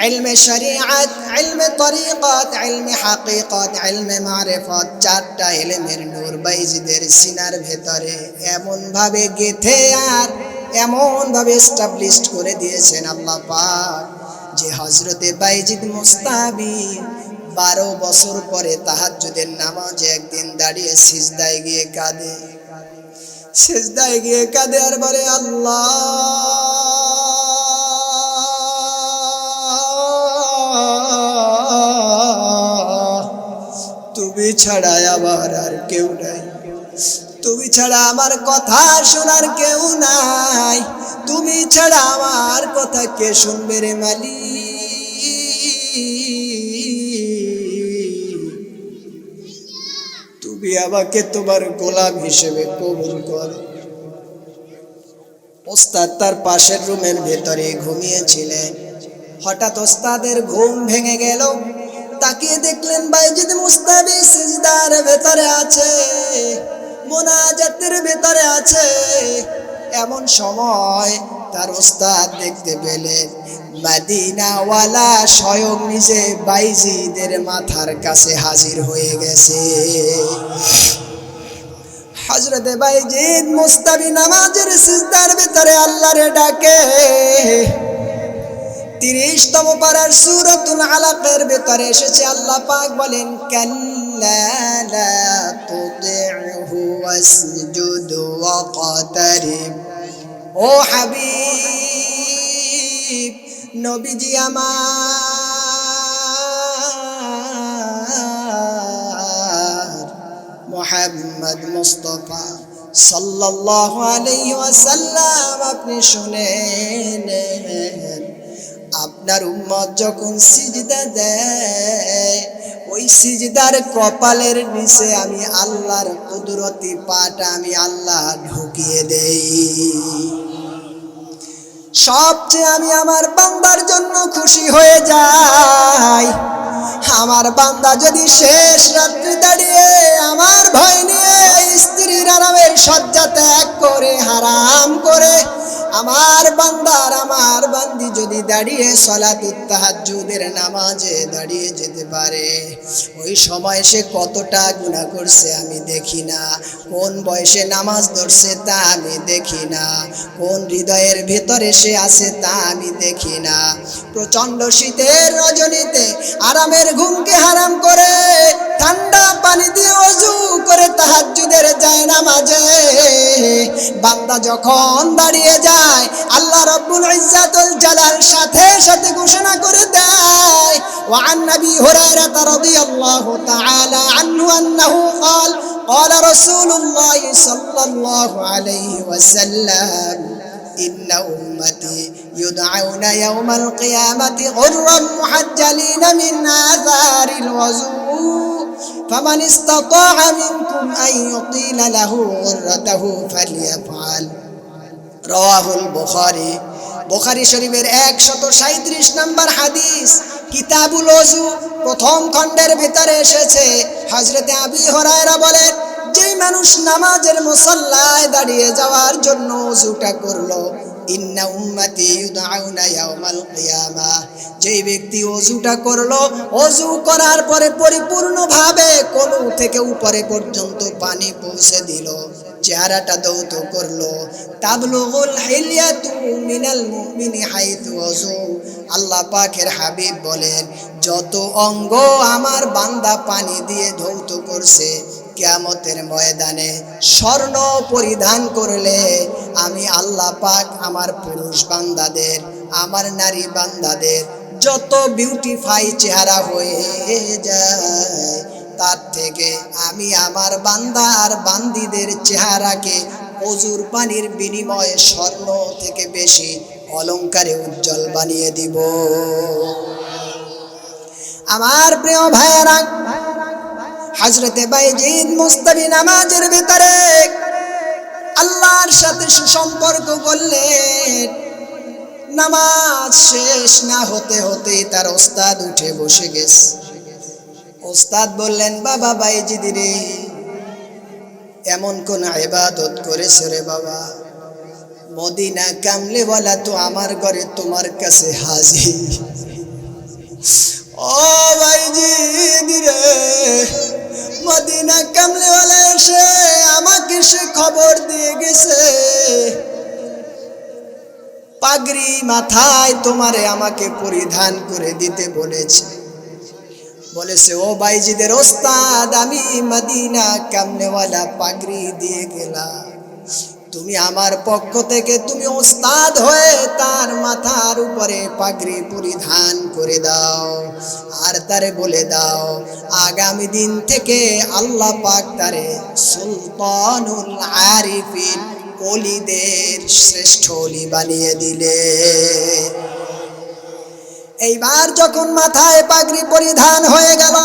A: ইলমে শরীআত, ইলমে তরিকাত, ইলমে হাকিকত, ইলমে মারিফত, 4টা ইলমের নূর বাইজিদের সিনার ভেতরে এমন ভাবে গেথে আর এমন ভাবে এস্টাবলিশড করে দিয়েছেন আল্লাহ পাক, যে হযরতে বাইজিদ মুস্তাবি 12 বছর পরে তাহাজ্জুদের নামাজে একদিন দাঁড়িয়ে সিজদায় গিয়ে কাঁদে। সিজদায় গিয়ে কাঁদে আর বলে, আল্লাহ, তুমি ছাড়া আমার আর কেউ নাই, তুমি ছাড়া আমার কথা শোনার কেউ নাই, তুমি ছাড়া আমার কথা কে শুনবে রে মালিক? তুমি আমাকে তোমার গোলাম হিসেবে কবুল করো। ওস্তাদ তার পাশের রুমের ভেতরে ঘুমিয়েছিলেন। হঠাৎ ওস্তাদের ঘুম ভেঙে গেল। তাকিয়ে দেখলেন বাইজিদ মুস্তাবি সিজদার ভেতরে আছে, মুনাজাতের ভেতরে আছে। এমন সময় তার ওস্তাদ দেখতে পেলেন মদিনাওয়ালা স্বয়ং নিজে বাইজিদের মাথার কাছে হাজির হয়ে গেছে। হযরতে বাইজিদ মুস্তাবি নামাজের সিজদার ভিতরে আল্লাহরে ডাকে। 30তম পারার সূরাতুল আলাকের ভিতরে এসেছে, আল্লাহ পাক বলেন, কাল্লা লা তুতি'হু ওয়াসজুদ ওয়াকতারিব। ও হাবিব, নবীজি আমার মুহাম্মদ মুস্তাফা সাল্লাল্লাহু আলাইহি ওয়াসাল্লাম, আপনি শুনেন, আপনার উম্মত যখন সিজদা দেয়, ওই সিজদার কপালের নিচে আমি আল্লাহর কুদরতি পাটা আমি আল্লাহ ঢুকিয়ে দেই। সবচেয়ে আমি আমার বান্দার জন্য খুশি হয়ে যাই। আমার বান্দা যদি শেষ রাত্রি দাঁড়িয়ে আমার ভয় নিয়ে স্ত্রীর আরামের শয্যা ত্যাগ করে হারাম করে আমার বান্দার আমার বান্দি যদি দাঁড়িয়ে সালাতুত তাহাজ্জুদের নামাজে দাঁড়িয়ে যেতে পারে, ওই সময় সে কতটা গুনাহ করছে আমি দেখি না, কোন বয়সে নামাজ ধরছে তা আমি দেখি না, কোন হৃদয়ের ভেতরে সে আছে তা আমি দেখি না। প্রচন্ড শীতের রজনীতে আরামের ঘুমকে হারাম করে ঠান্ডা পানি দিয়ে ওযু করে তাহাজ্জুদের যায় নামাজে বান্দা যখন দাঁড়িয়ে যায়, আল্লাহ রাব্বুল ইজ্জাতুল জালাল সাথে সাথে ঘোষণা করে দেয়, ওয়া আন নবী হুরায়রা রাদিয়াল্লাহু তাআলা আনহু আন্নাহু قال قال رسول الله صلى الله عليه وسلم إن أمتي يدعون يوم القيامة غرا محجلين من آثار الوضوء فمن استطاع منكم أن يطيل له غرته فليفعل। রাওয়াহুল বুখারী। বুখারী শরীফের 137 নম্বর হাদিস, কিতাবুল ওযু প্রথম খণ্ডের ভিতরে এসেছে। হযরতে আবী হুরায়রা বলেন, যেই মানুষ নামাজের মুসাল্লায় দাঁড়িয়ে যাওয়ার জন্য ওযুটা করলো, ইন্না উম্মতি ইউদআউনা ইয়াউমাল কিয়ামাহ। যেই ব্যক্তি ওযুটা করলো, ওযু করার পরে পরিপূর্ণভাবে কোনু থেকে উপরে পর্যন্ত পানি পৌঁছে দিল, চেহারাটা ধৌত করলো, তাবলুগুল হিলিয়াতু মিনাল মুমিনি হাইতু ওযু। আল্লাহ পাকের হাবিব বলেন, যত অঙ্গ আমার বান্দা পানি দিয়ে ধৌত করছে, কিয়ামতের ময়দানে স্বর্ণ পরিধান করলে আমি আল্লাহ পাক আমার পুরুষ বান্দাদের, আমার নারী বান্দাদের যত বিউটিফাই চেহারা হয়ে যায়, তার থেকে আমি আমার বান্দা আর বান্দিদের চেহারাকে ওযুর পানির বিনিময়ে স্বর্ণ থেকে বেশি অলংকারে উজ্জ্বল বানিয়ে দিব। আমার প্রিয় ভাইয়েরা, হযরতে বাইজিদ মুস্তাবি নামাজের ভিতরে আল্লাহর সাথে সুসম্পর্ক করলেন। নামাজ শেষ না হতে হতেই তার ওস্তাদ উঠে বসে গেছে। ওস্তাদ বললেন, বাবা বাইজিদ রে, এমন কোন ইবাদত করেছে রে বাবা, মদিনা কামলিওয়ালা তো আমার ঘরে তোমার কাছে হাজির। ও বাইজিদ রে, মদিনা কামলিওয়ালা এসে আমাকে সে খবর দিয়ে গেছে, পাগড়ি মাথায় তোমারে আমাকে পরিধান করে দিতে বলেছে। বলেছে, ও বাইজিদের ওস্তাদ, আমি মদিনা কামলিওয়ালা পাগড়ি দিয়ে গেলাম, তুমি আমার পক্ষ থেকে তুমি ওস্তাদ হয়ে তার মাথার উপরে পাগড়ি পরিধান করে দাও, আর তারে বলে দাও আগামী দিন থেকে আল্লাহ পাক তারে সুলতানুল আরিফিন, ওলিদের শ্রেষ্ঠ ওলি বানিয়ে দিলে। এইবার যখন মাথায় পাগড়ি পরিধান হয়ে গেল,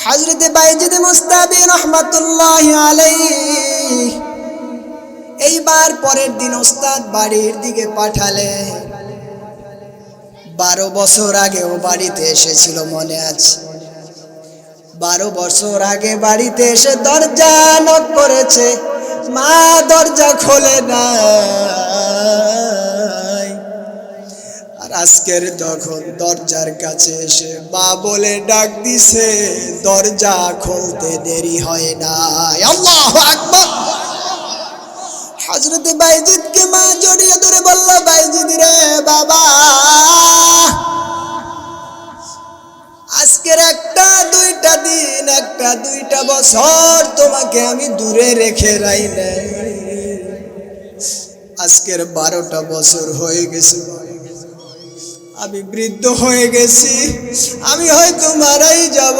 A: হযরতে বাইজিদ মুস্তাবি রাহমাতুল্লাহি আলাইহি এইবার পরের দিন ওস্তাদ বাড়ির দিকে পাঠালে। 12 বছর আগেও বাড়িতে এসেছিল, মনে আছে? 12 বছর আগে বাড়িতে এসে দরজা নক করেছে, মা দরজা খোলে না। আর আজকের যখন দরজার কাছে এসে মা বলে ডাক দিছে, দরজা খুলতে দেরি হয় না। আল্লাহু আকবার। হযরতে বাইজিদকে মা জড়িয়ে ধরে বলল, বাইজিদ রে বাবা, আজকের একটা দুইটা দিন, একটা দুইটা বছর তোমাকে আমি দূরে রেখে রাই নাই, আজকের 12টা বছর হয়ে গেছে, আমি বৃদ্ধ হয়ে গেছি, আমি হয়তো মারাই যাব।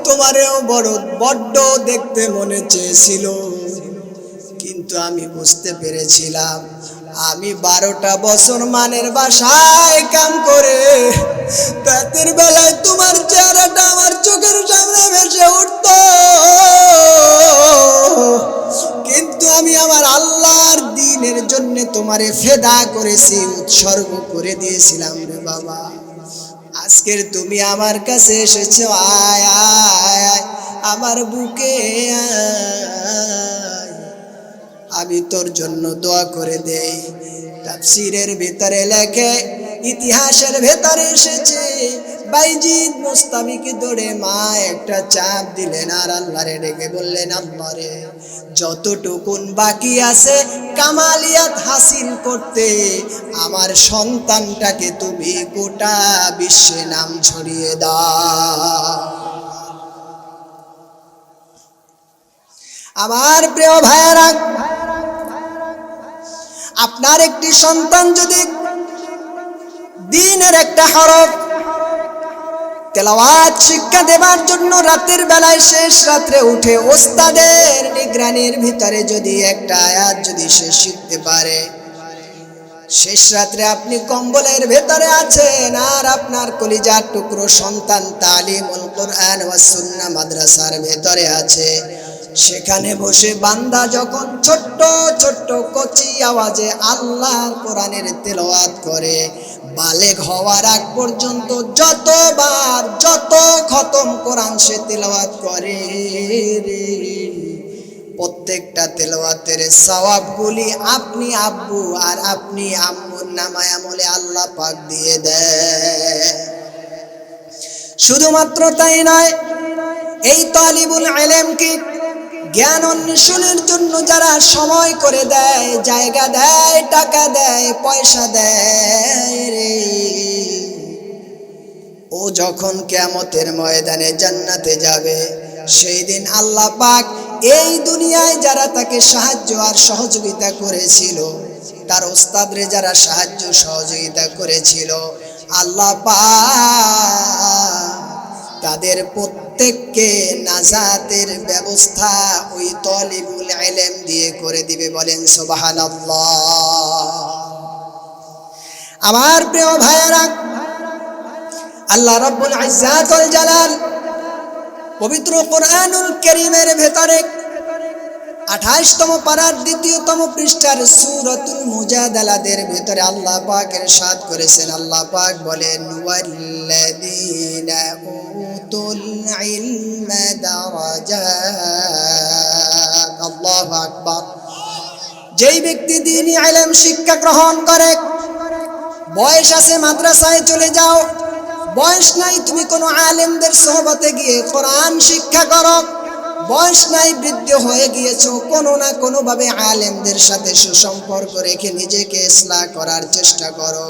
A: তোমারেও বড্ড দেখতে মনে চেয়েছিল, কিন্তু আমি বুঝতে পেরেছিলাম আমি 12টা বছর মানের বাসায় কাম করে রাতের বেলায় তোমার চেহারাটা আমার চোখের সামনে ভেসে উঠত, কিন্তু আমি আমার আল্লাহর দ্বীনের জন্য তোমারে ফেদা করেছি, উৎসর্গ করে দিয়েছিলাম রে বাবা। আজকের তুমি আমার কাছে এসেছো, আয় আয় আয় আমার বুকে আয়, আমি তোর জন্য দোয়া করে দেই। তাফসীরের ভিতরে লেখে, ইতিহাসের ভেতরে এসেছে, বাইজিদ মুস্তাবিকে ধরে মা একটা চাপ দিলেন আর আল্লাহরে ডেকে বললেন, আল্লাহ রে, যতটুকুন বাকি আছে কামালিয়াত হাসিল করতে, আমার সন্তানটাকে তুমি গোটা বিশ্বে নাম ছড়িয়ে দাও। আমার প্রিয় ভাইয়েরা, আপনার একটি সন্তান যদি দিনের একটা হরফ তেলাওয়াত শিক্ষা দেবার জন্য রাতের বেলায় শেষ রাত্রে উঠে ওস্তাদের নিগরানির ভিতরে যদি একটা আয়াত যদি সে শিখতে পারে, শেষ রাত্রে আপনি কম্বলের ভেতরে আছেন আর আপনার কলিজার টুকরো সন্তান তালিমুল কোরআন ওয়াস সুন্নাহ মাদ্রাসার ভেতরে আছে, সেখানে বসে বান্দা যখন ছোট্ট ছোট্ট কচি আওয়াজে আল্লাহর কোরআনের তেলাওয়াত করে, বালেগ হওয়ার আগ পর্যন্ত যতবার যত খতম কোরআন সে তেলাওয়াত করে রে, প্রত্যেকটা তেলাওয়াতের সওয়াবগুলি আপনি আব্বু আর আপনি আম্মুর নামায় আমলে আল্লাহ পাক দিয়ে দেয়। শুধুমাত্র তাই নয়, এই তালিবুল ইলমকে জ্ঞান অন্বেষণের জন্য যারা সময় করে দেয়, জায়গা দেয়, টাকা দেয়, পয়সা দেয় রে, ও যখন কিয়ামতের ময়দানে জান্নাতে যাবে, সেই দিন আল্লাহ পাক এই দুনিয়ায় যারা তাকে সাহায্য আর সহযোগিতা করেছিল, তার ওস্তাদরে যারা সাহায্য সহযোগিতা করেছিল, আল্লাহ পাক তাদের প্রত্যেককে নাজাতের ব্যবস্থা ওই তালিবুল ইলম দিয়ে করে দিবে। বলেন সুবহানাল্লাহ। আমার প্রিয় ভাইয়েরা, আল্লাহ রাব্বুল ইজ্জাত ওয়াল জালাল পবিত্র কোরআনুল কারীমের ভেতরে 28তম পারার 2তম পৃষ্ঠার সূরাতুল মুজাদালাদের ভেতরে আল্লাহ পাক ইরশাদ করেছেন, আল্লাহ পাক বলেন, ওয়াল্লাযীনা উতুল ইলমা দারাজাত। আল্লাহু আকবার। যেই ব্যক্তি দ্বীনি ইলম শিক্ষা গ্রহণ করে, বয়স আছে মাদ্রাসায় চলে যাও, বয়স নাই তুমি কোনো আলেমদের সোহবতে গিয়ে কোরআন শিক্ষা করো, বয়স নাই বৃদ্ধ হয়ে গিয়েছো, কোনো না কোনো ভাবে আলেমদের সাথে সুসম্পর্ক রেখে নিজেকে ইসলাহ করার চেষ্টা করো।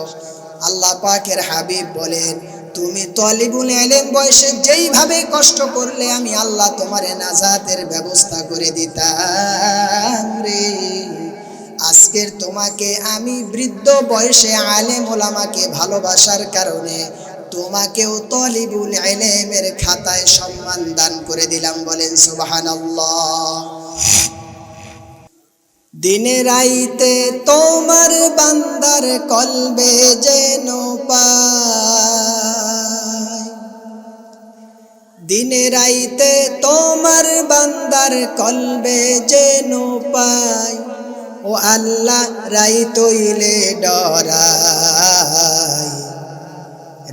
A: আল্লাহ পাকের হাবিব বলেন, তুমি তালিবুল ইলম বয়সে যেইভাবে কষ্ট করলে আমি আল্লাহ তোমারে নাজাতের ব্যবস্থা করে দিতাম রে, আজকের তোমাকে আমি বৃদ্ধ বয়সে আলেম ওলামাকে ভালোবাসার কারণে তোমাকেও তালিবুল ইলমের খাতায় সম্মান দান করে দিলাম। বলেন সুবহানাল্লাহ। দিনে রাইতে তোমার বান্দার কলবে যেন পাই, দিনে রাইতে তোমার বান্দার কলবে যেন পাই, ও আল্লাহ রাইত হইলে ডরাই,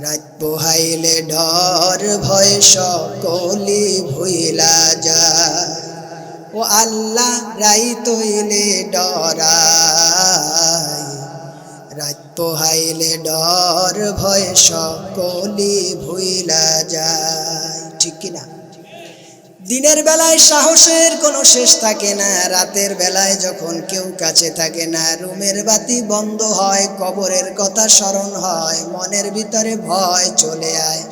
A: রাত পোহাইলে ডর ভয় সকলি ভুইলা যায়, ও আল্লাহ রাইত হইলে ডরাই, রাত পোহাইলে ডর ভয় সকলি ভুইলা যায়। ঠিক কিনা? দিনের বেলায় সাহসের কোনো শেষ থাকে না, রাতের বেলায় যখন কেউ কাছে থাকে না, রুমের বাতি বন্ধ হয়, কবরের কথা স্মরণ হয়, মনের ভিতরে ভয় চলে আয়।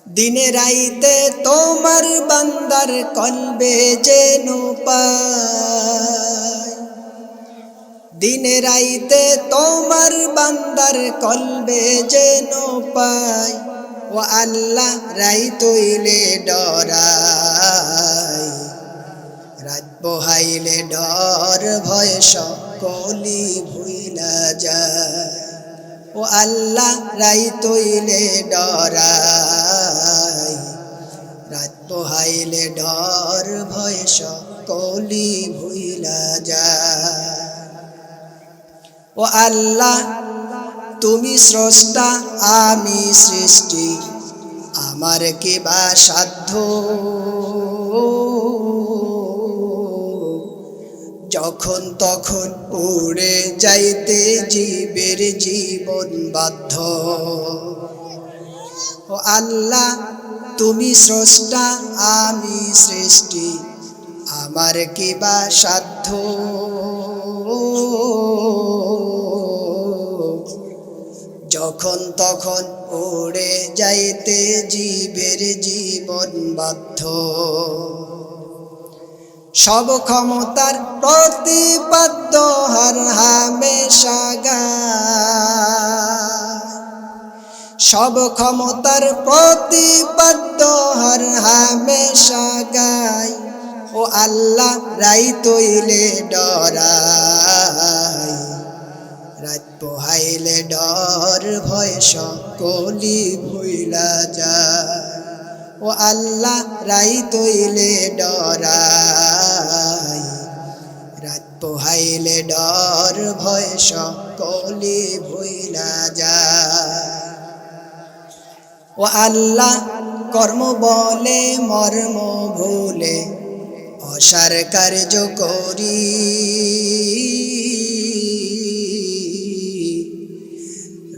A: দিনে রাইতে তোমার বান্দার কলবে যেন পাই, দিনে রাইতে তোমার বান্দার কলবে যেন পাই, ও আল্লাহ রাইত হইলে ডরাই, রাত পোহাইলে ডর ভয় সকলি ভুইলা যায়, ও আল্লাহ রাইত হইলে ডরাই, রাত পোহাইলে ডর ভয় সকলি ভুইলা যায়। ও আল্লাহ তুমি স্রষ্টা আমি সৃষ্টি, আমার কি বা সাধ্য, যখন তখন উড়ে যাইতে জীবের জীবন বাধ্য। ও আল্লাহ তুমি স্রষ্টা আমি সৃষ্টি, আমার কি বা সাধ্য, যখন তখন উড়ে যাইতে জীবের জীবন বাধ্য। সব ক্ষমতার প্রতিপাদ্য হর হামেশা গায়, সব ক্ষমতার প্রতিপাদ্য হর হামেশা গায়, ও আল্লাহ রাইত হইলে ডরাই, রাত পোহাইলে ডর ভয় সকলি ভুইলা যায়, ও আল্লাহ রাইত হইলে ডরাই, রাত পোহাইলে ডর ভয় সকলি ভুইলা যায়। ও আল্লাহ কর্ম বলে মর্ম ভুলে অসার কার্য করি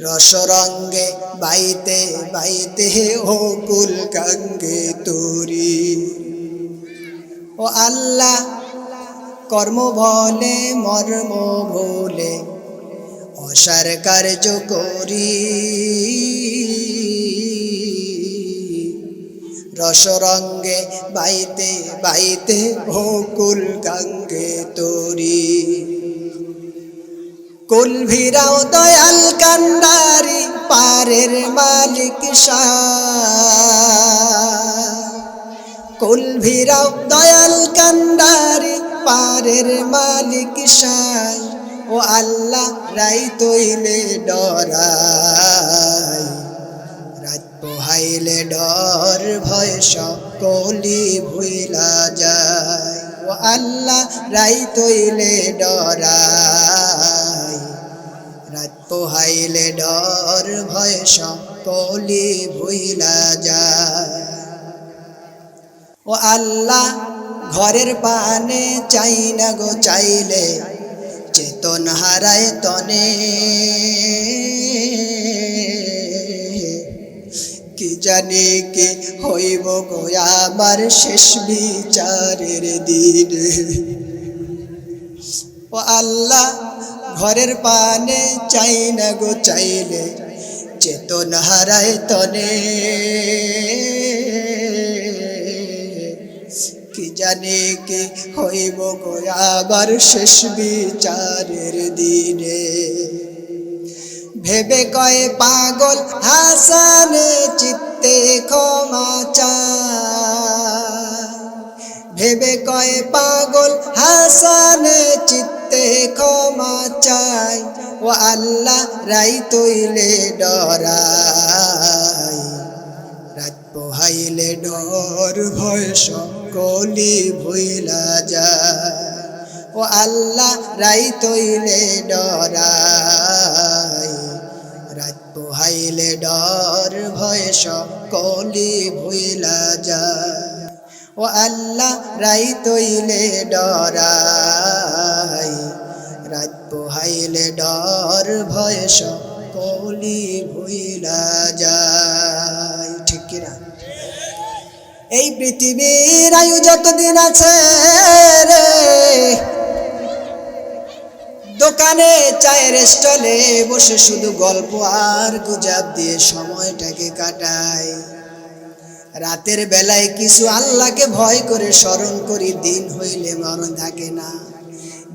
A: রসরঙ্গে বাইতে বাইতে ও কুল গঙ্গে তোরি। ও আল্লাহ কর্ম বলে মর্ম ভুলে অসার কার্য করি রসরঙ্গে বাইতে বাইতে ও কুল গঙ্গে তোরি। কুল ভিরাও দয়াল কান্ডারি পারের মালিক শাহ। কুল ভিরাও দয়াল কান্ডারি পারের মালিক শাহ। ও আল্লাহ রাই তৈলে ডরাই রাত পোহাইলে ডর ভয় সকলি ভুইলা যায়। ও আল্লাহ রাই তৈলে ডরাই রাত পোহাইলে ডর ভয় সকলি ভুইলা যায়। ও আল্লাহ ঘরের পানে চাই না গো চাইলে চেতন হারায় তনে। কি জানি কি হইব গো আমার শেষ বিচারের দিনে। ও আল্লাহ ঘরের পানে চাই না গো চাইলে চেতন হারায় তনে। কি জানি কি হইব গো আবার শেষ বিচারের দিনে। ভেবে কয় পাগল হাসানে চিত্তে ক্ষমা চায়। ভেবে কয় পাগল হাসানে চিত্তে ক্ষমা চায়। ও আল্লাহ রাই তৈলে ডরাই রাত পোহাইলে ডর ভয় সকলি ভুইলা যায়। ও আল্লাহ রাই তৈলে ডরাই রাত পোহাইলে ডর ভয় সকলি ভুইলা যায়। ও আল্লাহ রাই তৈলে ডরাই রাত পোহাইলে ডর ভয় সকলি ভুইলা যায়। ঠিক কিনা? এই পৃথিবীর আয়ু যতদিন আছে রে দোকানে চায়ের স্টলে বসে শুধু গল্প আর গুজব দিয়ে সময়টাকে কাটায়। রাতের বেলায় কিছু আল্লাহকে ভয় করে স্মরণ করি। দিন হইলে মরণ থাকে না।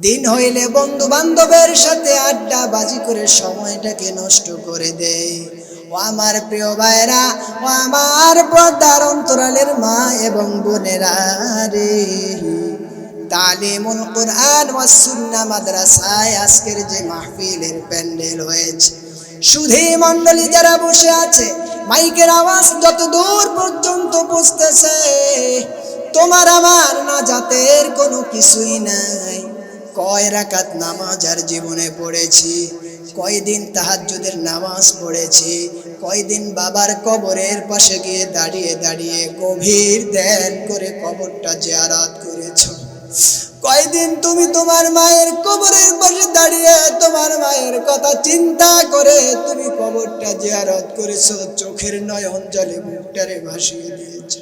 A: দিন হইলে বন্ধু বান্ধবের সাথে আড্ডা বাজি করে সময়টাকে নষ্ট করে দেয়। ও আমার প্রিয় ভাইরা, ও আমার পর্দার অন্তরালের মা এবং বোনেরা রে, তালিমুল কুরআন ওয়াস সুন্নাহ মাদ্রাসায় আজকের যে মাহফিলের প্যান্ডেল হয়েছে, সুধী মণ্ডলী যারা বসে আছে, মাইকের আওয়াজ যত দূর পর্যন্ত পৌঁছতেছে, তোমার আমার নাজাতের কোনো কিছুই নাই। কয় রাকাত নামাজ আর জীবনে পড়েছি, কয়দিন তাহাজ্জুদের নামাজ পড়েছি, কয়দিন বাবার কবরের পাশে গিয়ে দাঁড়িয়ে দাঁড়িয়ে গভীর ধ্যান করে কবরটা জিয়ারত করেছ, কয়দিন তুমি তোমার মায়ের কবরের পাশে দাঁড়িয়ে তোমার মায়ের কথা চিন্তা করে তুমি কবরটা জিয়ারত করেছো, চোখের নয়ন জলে মুখটারে ভাসিয়ে দিয়েছ,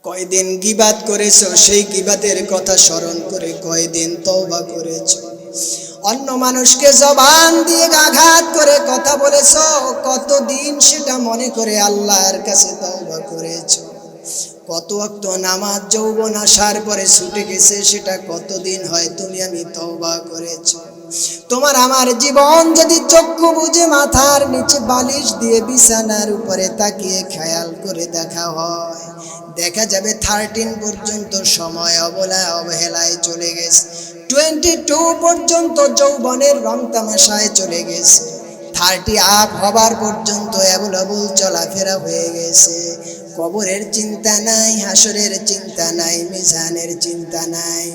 A: কয়দিন গীবাত করেছো, সেই গীবাতের কথা স্মরণ করে কয়দিন তওবা করেছো, অন্য মানুষকে জবান দিয়ে আঘাত করে কথা বলেছো, কতদিন সেটা মনে করে আল্লাহর কাছে তওবা করেছো, কত ওয়াক্ত নামাজ যৌবন আসার পরে ছুটে গেছে, সেটা কতদিন হয় তুমি আমি তওবা করেছো। তোমার আমার জীবন যদি চক্ষু বুজে মাথার নিচে বালিশ দিয়ে বিছানার উপরে তাকিয়ে খেয়াল করে দেখা হয়, দেখা যাবে 13 পর্যন্ত সময় অবহেলায় চলে গেছে, 22 পর্যন্ত যৌবনের রং তামাশায় চলে গেছে, 30 আপ হবার পর্যন্ত অ্যাবল চলাফেরা হয়ে গেছে। কবরের চিন্তা নাই, হাসরের চিন্তা নাই, মিজানের চিন্তা নাই,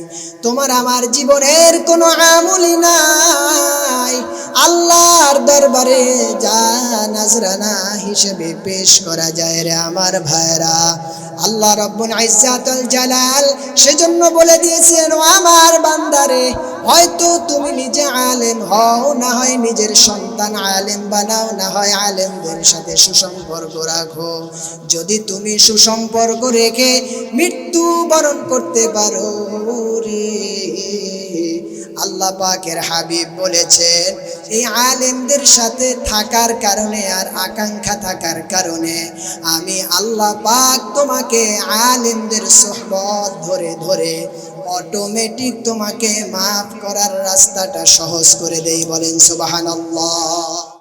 A: তোমার আমার জীবনের কোনো আমলই নাই। আল্লাহর দরবারে যা নাজরানা হিসেবে পেশ করা যায় রে আমার ভাইরা। আল্লাহ রব্বুল ইজ্জাতুল জালাল সেজন্য বলে দিয়েছেন, ও আমার বান্দারে, হয়তো তুমি নিজে আলেম হও, না হয় নিজের সন্তান আলেম বানাও, না হয় আলেমদের সাথে সুসম্পর্ক রাখো। যদি তুমি সুসম্পর্ক রেখে মৃত্যু বরণ করতে পারো রে, আল্লাহ পাকের হাবিব বলেছেন, এই আলেমদের সাথে থাকার কারণে আর আকাঙ্ক্ষা থাকার কারণে আমি আল্লাহ পাক তোমাকে আলেমদের সোহবত ধরে ধরে অটোমেটিক তোমাকে মাফ করার রাস্তাটা সহজ করে দেই। বলেন সুবহানাল্লাহ।